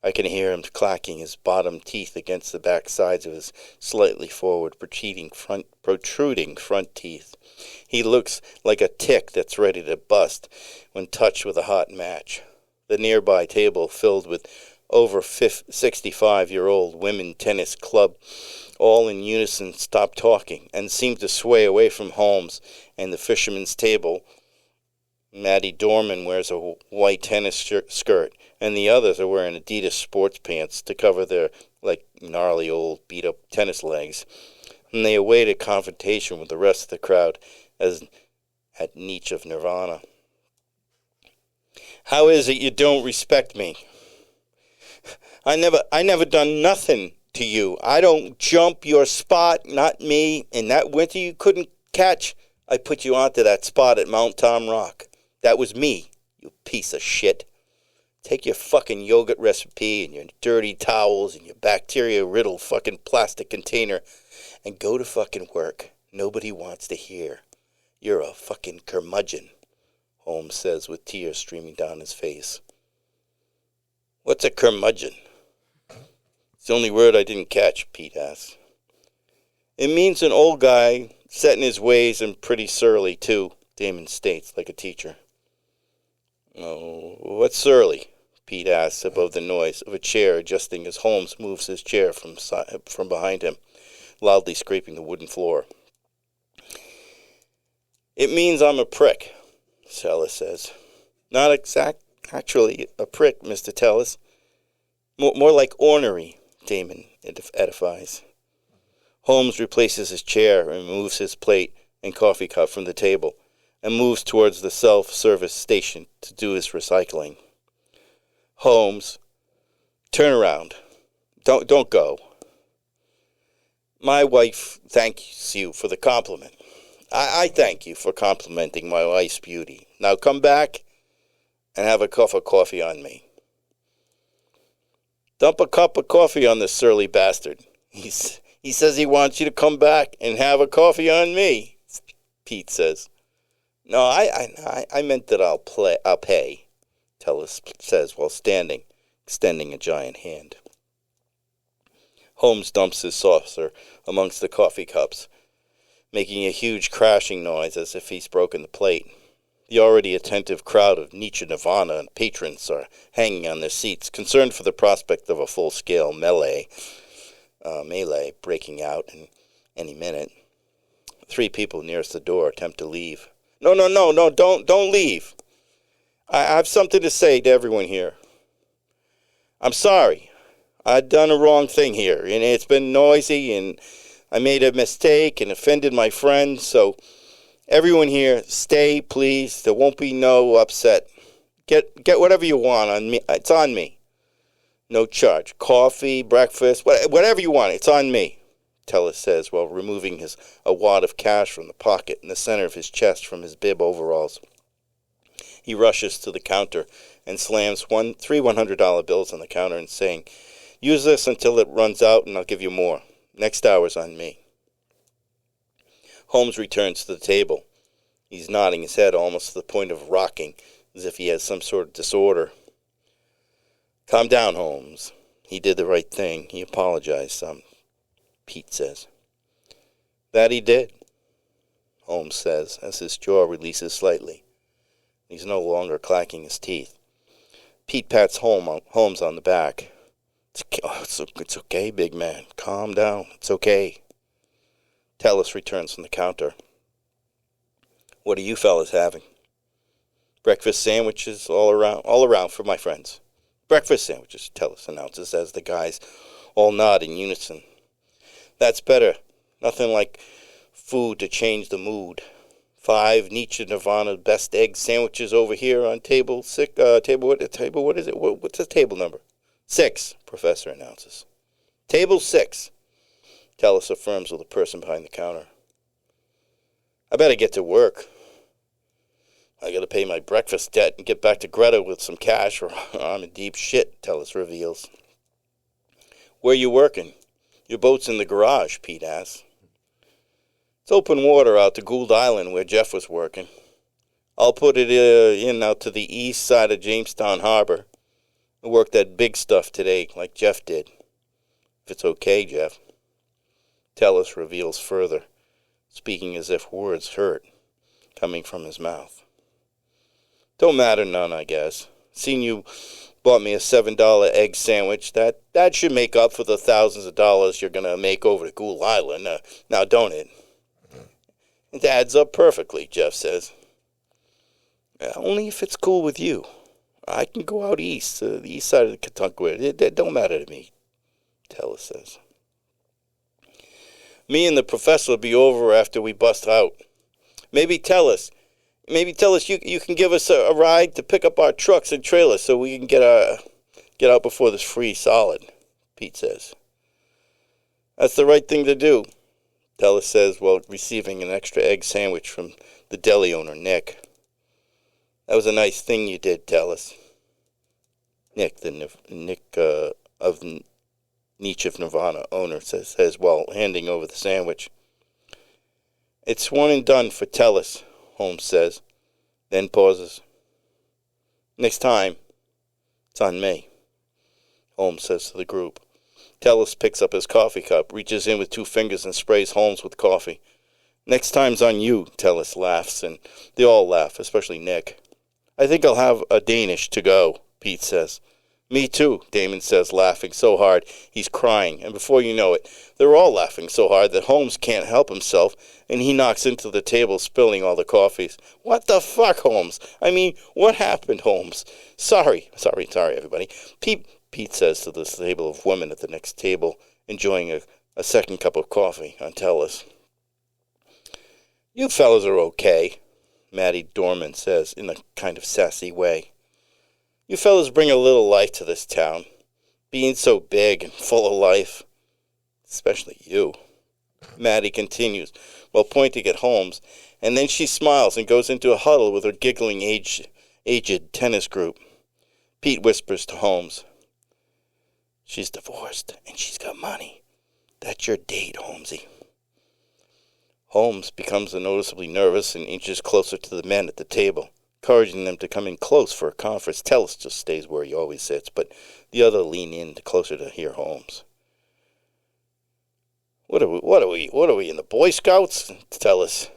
I can hear him clacking his bottom teeth against the back sides of his slightly forward protruding front teeth. He looks like a tick that's ready to bust when touched with a hot match. The nearby table filled with over 65-year-old women tennis club, all in unison, stop talking and seem to sway away from Holmes and the fisherman's table. Maddie Dorman wears a white tennis skirt, and the others are wearing Adidas sports pants to cover their, gnarly old beat-up tennis legs. And they await a confrontation with the rest of the crowd as at Nietzsche of Nirvana. How is it you don't respect me? I never done nothing to you. I don't jump your spot, not me. In that winter you couldn't catch, I put you onto that spot at Mount Tom Rock. That was me, you piece of shit. Take your fucking yogurt recipe and your dirty towels and your bacteria-riddled fucking plastic container and go to fucking work. Nobody wants to hear. You're a fucking curmudgeon, Holmes says with tears streaming down his face. What's a curmudgeon? It's the only word I didn't catch, Pete asks. It means an old guy set in his ways and pretty surly, too, Damon states like a teacher. Oh, what's surly? Pete asks above the noise of a chair adjusting as Holmes moves his chair from behind him, loudly scraping the wooden floor. It means I'm a prick, Tellus says. Not actually a prick, Mr. Tellus. More like ornery, Damon edifies. Holmes replaces his chair and moves his plate and coffee cup from the table and moves towards the self-service station to do his recycling. Holmes, turn around. Don't go. My wife thanks you for the compliment. I thank you for complimenting my wife's beauty. Now come back and have a cup of coffee on me. Dump a cup of coffee on this surly bastard. He says he wants you to come back and have a coffee on me, Pete says. No, I meant that I'll pay, Tellus says while extending a giant hand. Holmes dumps his saucer amongst the coffee cups, making a huge crashing noise as if he's broken the plate. The already attentive crowd of Nietzsche Nirvana and patrons are hanging on their seats, concerned for the prospect of a full-scale melee breaking out in any minute. 3 people nearest the door attempt to leave. No, don't leave. I have something to say to everyone here. I'm sorry. I've done a wrong thing here, and it's been noisy, and I made a mistake and offended my friends, so everyone here, stay, please. There won't be no upset. Get whatever you want on me. It's on me. No charge. Coffee, breakfast, whatever you want. It's on me, Tellus says while removing a wad of cash from the pocket in the center of his chest from his bib overalls. He rushes to the counter and slams 3 $100 bills on the counter and saying, use this until it runs out and I'll give you more. Next hour's on me. Holmes returns to the table. He's nodding his head almost to the point of rocking, as if he has some sort of disorder. Calm down, Holmes. He did the right thing. He apologized some, Pete says. That he did, Holmes says, as his jaw releases slightly. He's no longer clacking his teeth. Pete pats Holmes on the back. It's okay, big man. Calm down. It's okay. Tellus returns from the counter. What are you fellas having? Breakfast sandwiches all around for my friends. Breakfast sandwiches, Tellus announces as the guys all nod in unison. That's better. Nothing like food to change the mood. 5 Nietzsche Nirvana best egg sandwiches over here on table 6. What is it? What's the table number? 6, Professor announces. Table 6, Tellus affirms with the person behind the counter. I better get to work. I gotta pay my breakfast debt and get back to Greta with some cash or I'm in deep shit, Tellus reveals. Where you working? Your boat's in the garage, Pete asks. It's open water out to Gould Island where Jeff was working. I'll put it in out to the east side of Jamestown Harbor. I worked that big stuff today like Jeff did. If it's okay, Jeff. Tellus reveals further, speaking as if words hurt, coming from his mouth. Don't matter none, I guess. Seen you bought me a $7 egg sandwich. That should make up for the thousands of dollars you're going to make over to Gould Island. Now, don't it? It adds up perfectly, Jeff says. Only if it's cool with you. I can go out east, the east side of the Kentucky. It don't matter to me, Tellus says. Me and the professor will be over after we bust out. Maybe Tellus, you can give us a ride to pick up our trucks and trailers so we can get out before this free solid, Pete says. That's the right thing to do, Tellus says while receiving an extra egg sandwich from the deli owner, Nick. That was a nice thing you did, Tellus. Nick of Nietzsche of Nirvana owner says while handing over the sandwich. It's one and done for Tellus, Holmes says, then pauses. Next time, it's on me, Holmes says to the group. Tellus picks up his coffee cup, reaches in with 2 fingers and sprays Holmes with coffee. Next time's on you, Tellus laughs, and they all laugh, especially Nick. I think I'll have a Danish to go, Pete says. Me too, Damon says, laughing so hard he's crying, and before you know it, they're all laughing so hard that Holmes can't help himself, and he knocks into the table, spilling all the coffees. What the fuck, Holmes? I mean, what happened, Holmes? Sorry, everybody. Pete says to the table of women at the next table, enjoying a second cup of coffee on Tellus. You fellas are okay, Matty Dorman says in a kind of sassy way. You fellas bring a little life to this town, being so big and full of life. Especially you. Maddie continues, while pointing at Holmes, and then she smiles and goes into a huddle with her giggling aged tennis group. Pete whispers to Holmes, "She's divorced, and she's got money. That's your date, Holmesy." Holmes becomes noticeably nervous and inches closer to the men at the table, encouraging them to come in close for a conference. Tellus just stays where he always sits, but the other lean in closer to hear Holmes. What are we in the Boy Scouts? Tellus.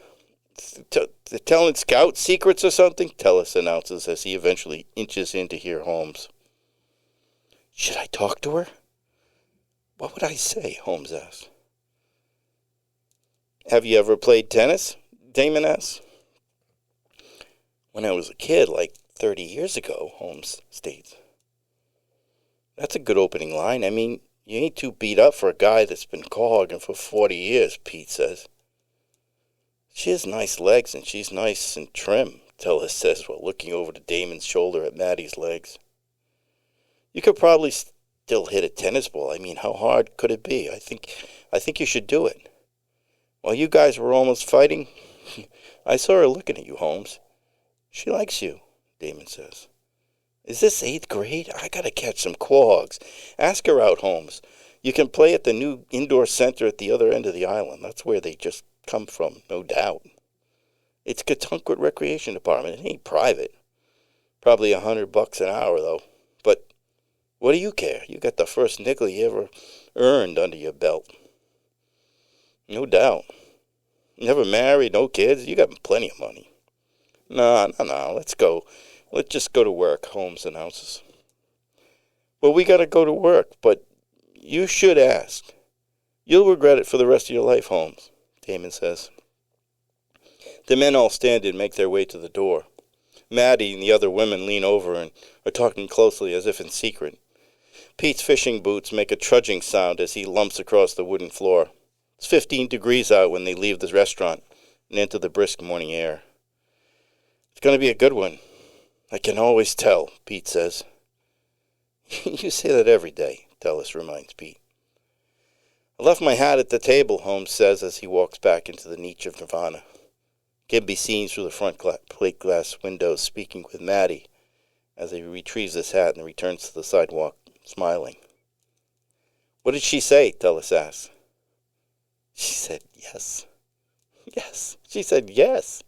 Telling Scout secrets or something? Tellus announces as he eventually inches in to hear Holmes. Should I talk to her? What would I say? Holmes asks. Have you ever played tennis? Damon asks. When I was a kid, like 30 years ago, Holmes states. That's a good opening line. I mean, you ain't too beat up for a guy that's been cogging for 40 years, Pete says. She has nice legs, and she's nice and trim, Tellus says while looking over to Damon's shoulder at Maddie's legs. You could probably still hit a tennis ball. I mean, how hard could it be? I think you should do it. While you guys were almost fighting, I saw her looking at you, Holmes. She likes you, Damon says. Is this 8th grade? I gotta catch some quahogs. Ask her out, Holmes. You can play at the new indoor center at the other end of the island. That's where they just come from, no doubt. It's Katunkwit Recreation Department. It ain't private. Probably $100 an hour, though. But what do you care? You got the first nickel you ever earned under your belt. No doubt. Never married, no kids. You got plenty of money. No, let's go. Let's just go to work, Holmes announces. Well, we gotta go to work, but you should ask. You'll regret it for the rest of your life, Holmes, Damon says. The men all stand and make their way to the door. Maddie and the other women lean over and are talking closely as if in secret. Pete's fishing boots make a trudging sound as he lumps across the wooden floor. It's 15 degrees out when they leave the restaurant and enter the brisk morning air. It's going to be a good one. I can always tell, Pete says. You say that every day, Tellus reminds Pete. I left my hat at the table, Holmes says as he walks back into the niche of Nirvana. Can be seen through the front plate glass windows speaking with Maddie as he retrieves his hat and returns to the sidewalk, smiling. What did she say? Tellus asks. She said yes. Yes. She said yes.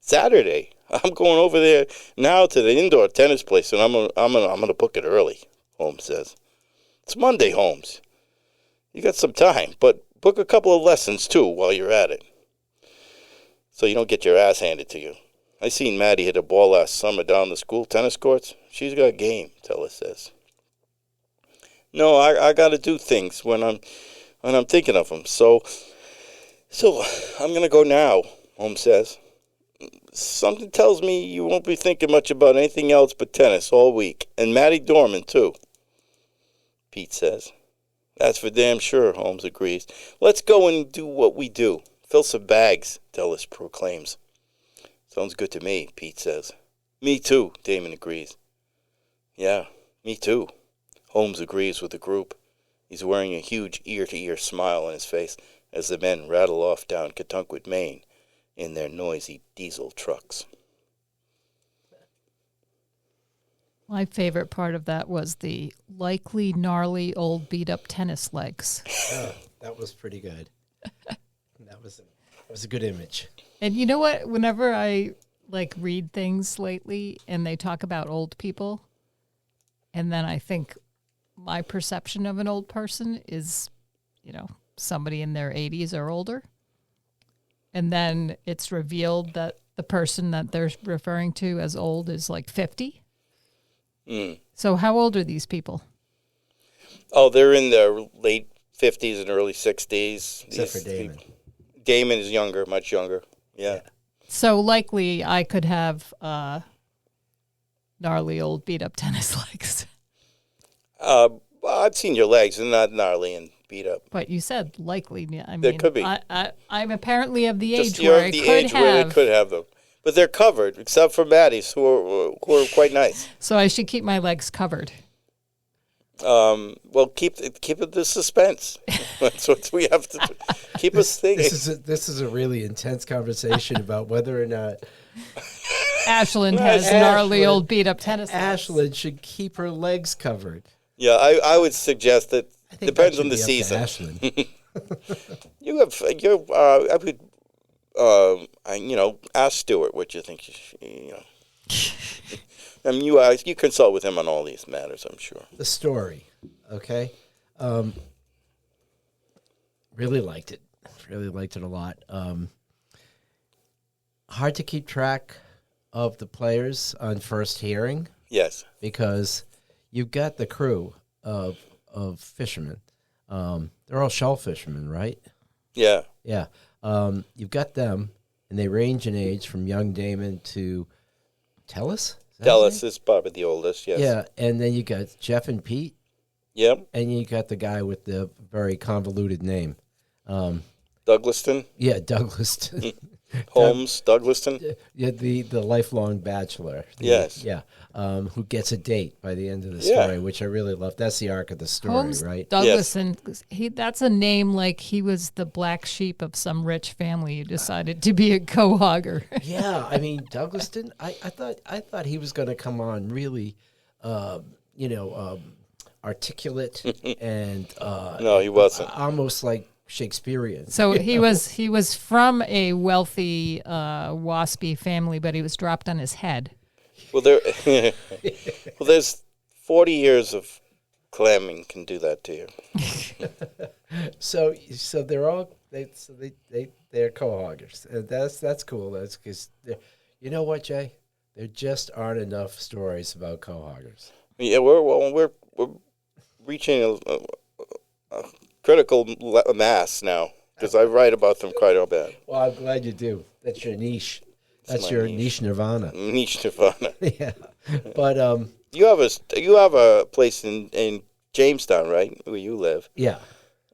Saturday. I'm going over there now to the indoor tennis place, and I'm gonna book it early, Holmes says. It's Monday, Holmes. You got some time, but book a couple of lessons, too, while you're at it. So you don't get your ass handed to you. I seen Maddie hit a ball last summer down the school tennis courts. She's got game, Tellus says. No, I got to do things when I'm thinking of them. So I'm gonna go now, Holmes says. Something tells me you won't be thinking much about anything else but tennis all week, and Maddie Dorman too, Pete says. That's for damn sure, Holmes agrees. Let's go and do what we do. Fill some bags, Tellus proclaims. Sounds good to me, Pete says. Me too, Damon agrees. Yeah, me too, Holmes agrees with the group. He's wearing a huge ear-to-ear smile on his face as the men rattle off down Katunkwit, Maine in their noisy diesel trucks. My favorite part of that was the likely gnarly old beat-up tennis legs. Oh, that was pretty good. That was a good image. And you know what? Whenever I read things lately and they talk about old people, and then I think my perception of an old person is, somebody in their 80s or older. And then it's revealed that the person that they're referring to as old is 50. Mm. So how old are these people? Oh, they're in their late 50s and early 60s. Except for Damon. Damon is younger, much younger. Yeah. So likely I could have gnarly old beat-up tennis legs. I've seen your legs. They're not gnarly and beat up. But you said likely. I mean, There could be. I'm apparently of the age You're where of I the could age where have. they could have them. But they're covered, except for Maddie's, who are quite nice. So I should keep my legs covered. Well, keep it the suspense. That's what we have to do. Keep us thinking. This is a really intense conversation about whether or not Ashland has gnarly old beat up tennis balls. Ashland should keep her legs covered. Yeah, I would suggest that I think depends that on the should be up to season. Ashland. I would, ask Stuart what you think. I mean, you consult with him on all these matters, I'm sure. The story, okay? Really liked it. Really liked it a lot. Hard to keep track of the players on first hearing Yes. because you've got the crew of fishermen. They're all shell fishermen, right? Yeah. Yeah. You've got them, and they range in age from young Damon to Tellis. Dallas is probably the oldest, yes. Yeah, and then you got Jeff and Pete, Yep. and you got the guy with the very convoluted name. Douglaston, Yeah, Douglas. Holmes, Douglaston. Yeah, the lifelong bachelor. Yes. Yeah, who gets a date by the end of the Yeah. story, which I really love. That's the arc of the story, Holmes right? Douglason, that's a name like he was the black sheep of some rich family who decided to be a quahogger. Yeah, I mean Douglaston. I thought he was going to come on really, articulate and No, he wasn't. almost like Shakespearean. So he was from a wealthy waspy family, but he was dropped on his head. Well, there's 40 years of clamming can do that to you. So they're all they're cohoggers. That's cool. That's because you know what, Jay? There just aren't enough stories about cohoggers. Yeah, we're reaching a critical mass now because I write about them quite a bit. Well, I'm glad you do. That's your niche. That's my your niche. niche nirvana. Niche Nirvana. Yeah, but You have a place in Jamestown, right, where you live. yeah,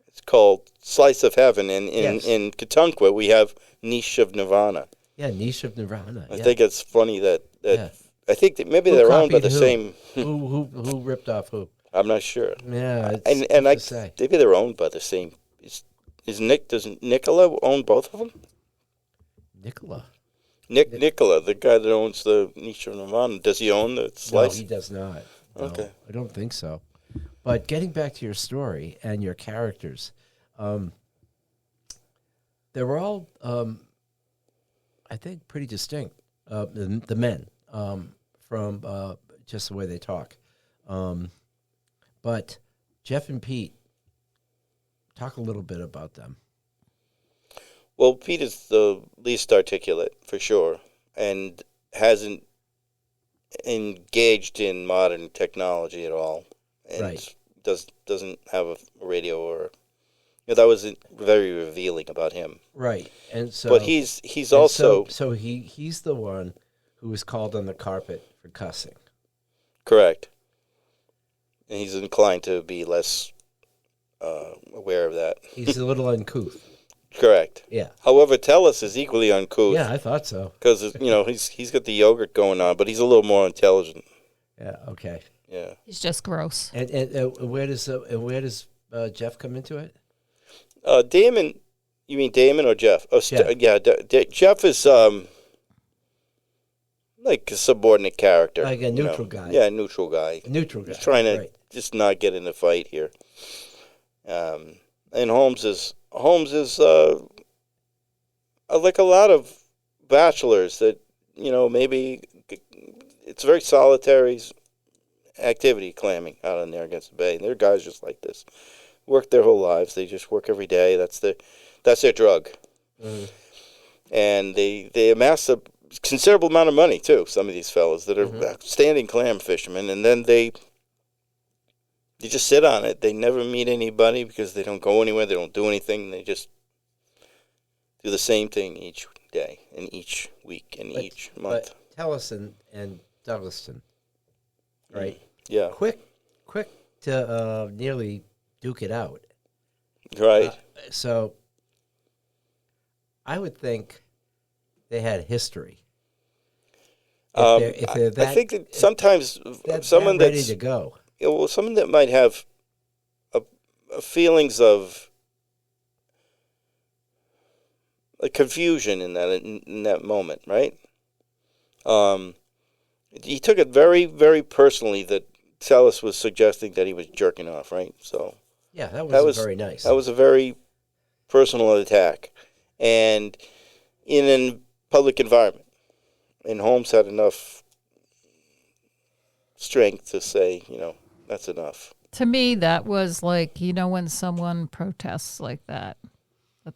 It's called Slice of Heaven. Yes. In Katunqua, we have Niche of Nirvana. yeah, niche of nirvana. I yeah. think it's funny that Yeah. I think that maybe Who they're owned by copied the who? same. Who ripped off who? I'm not sure. Yeah, it's And tough I to say. maybe they're owned by the same. Does Nicola own both of them? Nicola. Nicola, the guy that owns the Niche of Nirvana, does he own the No, Slice? he does not. No, Okay. I don't think so. But getting back to your story and your characters, they were all, I think, pretty distinct. The men, from just the way they talk. But Jeff and Pete, talk a little bit about them. Well, Pete is the least articulate for sure, and hasn't engaged in modern technology at all, and Right. doesn't have a radio or. That was very revealing about him. Right, and so. But he's and also so he's the one who was called on the carpet for cussing. correct, and he's inclined to be less aware of that. He's a little uncouth. Correct. Yeah. However, Tellis is equally uncouth. Yeah, I thought so. Because he's got the yogurt going on, but he's a little more intelligent. Yeah. Okay. Yeah. He's just gross. And where does Jeff come into it? Damon, you mean Damon or Jeff? Oh, Yeah. Jeff is like a subordinate character, Like a neutral guy. Yeah, neutral guy. A neutral guy. He's trying to Right. just not get in the fight here. And Holmes is like a lot of bachelors that maybe it's very solitary activity clamming out on there against the bay. And they're guys just like this, work their whole lives. They just work every day. That's their drug. Mhm. And they amass a considerable amount of money too. Some of these fellas that are outstanding clam fishermen, and then they just sit on it. They never meet anybody because they don't go anywhere. They don't do anything. They just do the same thing each day and each week and each month. But Tellison and Douglaston, right? Yeah, Quick to nearly duke it out. right. So I would think they had history. If they're that, I think that sometimes that's someone ready that's to go. someone that might have a feelings of a confusion in that moment, right? He took it very, very personally that Tellus was suggesting that he was jerking off, right? So Yeah, that that was was very nice. That was a very personal attack, and in a public environment. And Holmes had enough strength to say, that's enough. To me, that was like, when someone protests like that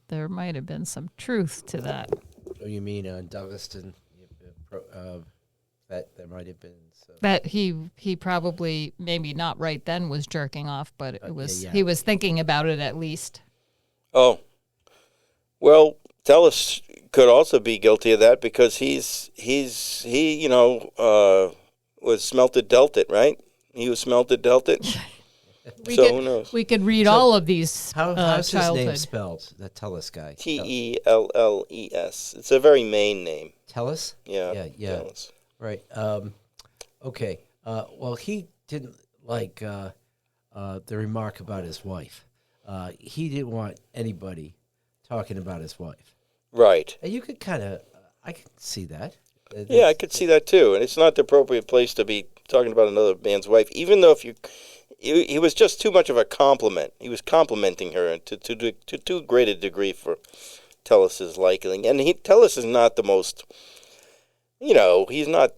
there might have been some truth to that. Oh, you mean Douglaston? That there might have been. So. That he probably, maybe not right then, was jerking off, but it was yeah. he was thinking about it at least. Oh, well, Tellus could also be guilty of that because he was smelted dealt it, right? He was smelted dealt it. Who knows? We could read all of these How's his childhood. name spelled? The Tellus guy. Telles. It's a very Maine name. Tellus? Yeah. Yeah. Tellus. Right. Okay. Well, he didn't like the remark about his wife. He didn't want anybody talking about his wife. Right. And you could kind of, I could see that. Yeah, I could see that too. And it's not the appropriate place to be talking about another man's wife, even though he was just too much of a compliment. He was complimenting her to too great a degree for Tellus's liking. And Tellus is not the most, he's not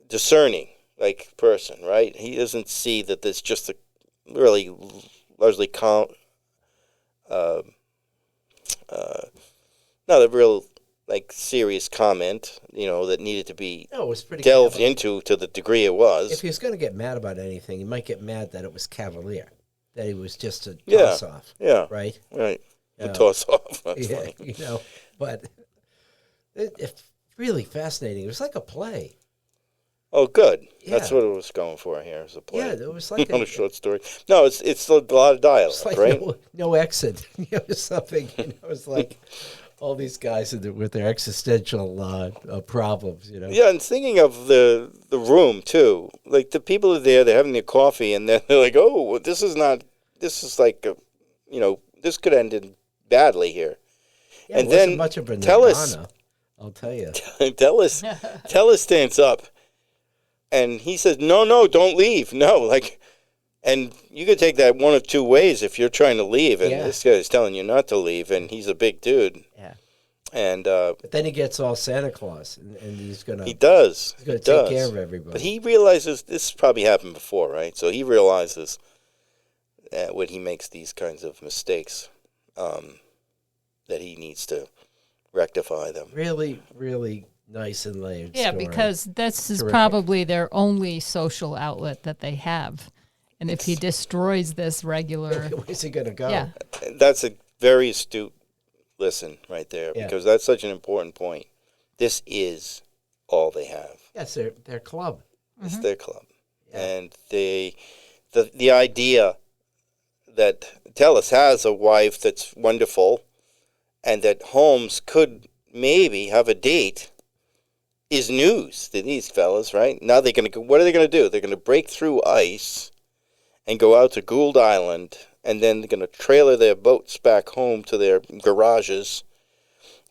discerning person, right? He doesn't see that there's just a really largely not a real serious comment, that needed to be No, it was pretty delved cavalier. into to the degree it was. If he was going to get mad about anything, he might get mad that it was cavalier, that he was just a Yeah. toss off. Yeah. Right? Right. The Yeah. toss off. That's Yeah, funny. but it's really fascinating. It was like a play. Oh, good. That's Yeah. what it was going for here, is a play. Yeah, it was like Not a short story. No, it's a lot of dialogue, it's like right? no exit. Something. It's like all these guys with their existential problems. Yeah, and thinking of the room too, the people are there, they're having their coffee, and they're like, "Oh, this is this could end badly here." Yeah, and it wasn't then much of a Tellus- nirvana, I'll tell you. Tellus stands up, and he says, "No, don't leave. No, and you could take that one of two ways if you're trying to leave, and Yeah. this guy's telling you not to leave, and he's a big dude, Yeah. and But then he gets all Santa Claus, and he's gonna he does. he's gonna He take does. care of everybody. But he realizes this probably happened before, right? So he realizes when he makes these kinds of mistakes that he needs to rectify them. really, really nice and layered. Yeah, story. because this is Terrific. probably their only social outlet that they have. And if he destroys this regular, Where's he gonna go? yeah, That's a very astute listen right there, Yeah. because that's such an important point. This is all they have. Yes, their club. It's their club, Yeah. and the idea that Tellus has a wife that's wonderful, and that Holmes could maybe have a date, is news to these fellas, right? Now what are they gonna do? They're gonna break through ice and go out to Gould Island, and then they're gonna trailer their boats back home to their garages,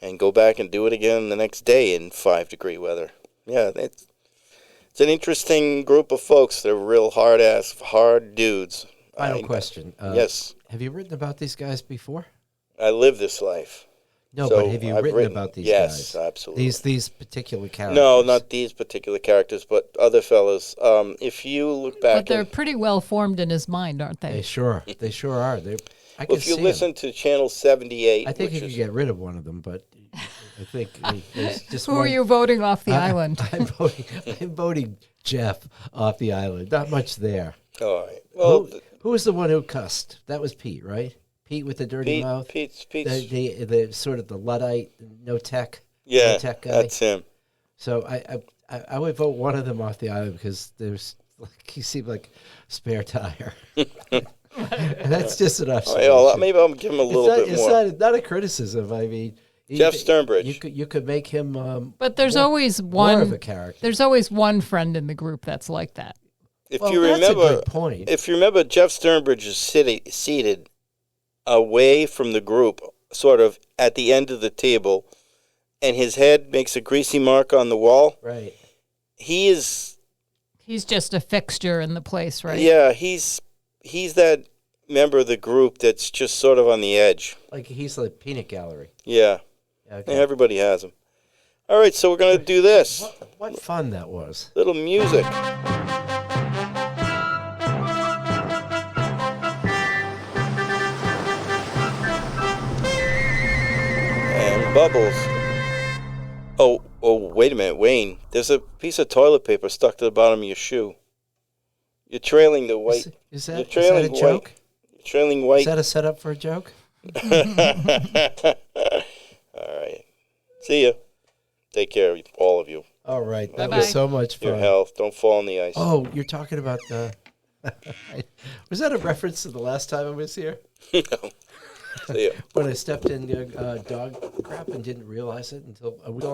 and go back and do it again the next day in 5-degree weather. Yeah, it's an interesting group of folks. They're real hard dudes. Final question. Yes, Have you written about these guys before? I live this life. No, So but have you I've written about these guys? Yes, absolutely. These particular characters. No, not these particular characters, but other fellas. If you look but back, they're pretty well formed in his mind, aren't They they? sure are. I can if you see 'em. listen to Channel 78, I think which you could is get rid of one of them, but I think there's just Who one. are you voting off the island? I'm voting Jeff off the island. Not much there. all right. Well, Who was the one who cussed? That was Pete, right? Pete with the dirty mouth. Pete's, The sort of the Luddite, no tech. yeah, no tech guy. that's him. So I would vote one of them off the island because he seemed like spare tire. And that's just an All observation. right, maybe I'll give him a little bit more. It's not a criticism. I mean, Jeff Sternbridge. You could make him. But there's always more of a one. character. There's always one friend in the group that's like that. If Well, you that's a remember, good point. if you remember, Jeff Sternbridge is seated away from the group sort of at the end of the table, and his head makes a greasy mark on the wall. Right. He's just a fixture in the place, right? Yeah, he's that member of the group that's just sort of on the edge. Like he's the peanut gallery. Yeah. Okay. And everybody has him. All right, so we're going to do this. What fun that was. Little music. And bubbles. Oh, wait a minute, Wayne. There's a piece of toilet paper stuck to the bottom of your shoe. You're trailing the white. Is You're that trailing a joke? white. You're trailing white. Is that a setup for a joke? All right. See ya. Take care, all of you. All right. That Bye-bye. was so much fun. Your health. Don't fall on the ice. Oh, you're talking about the... was that a reference to the last time I was here? No. See ya. When I stepped in dog crap and didn't realize it until a week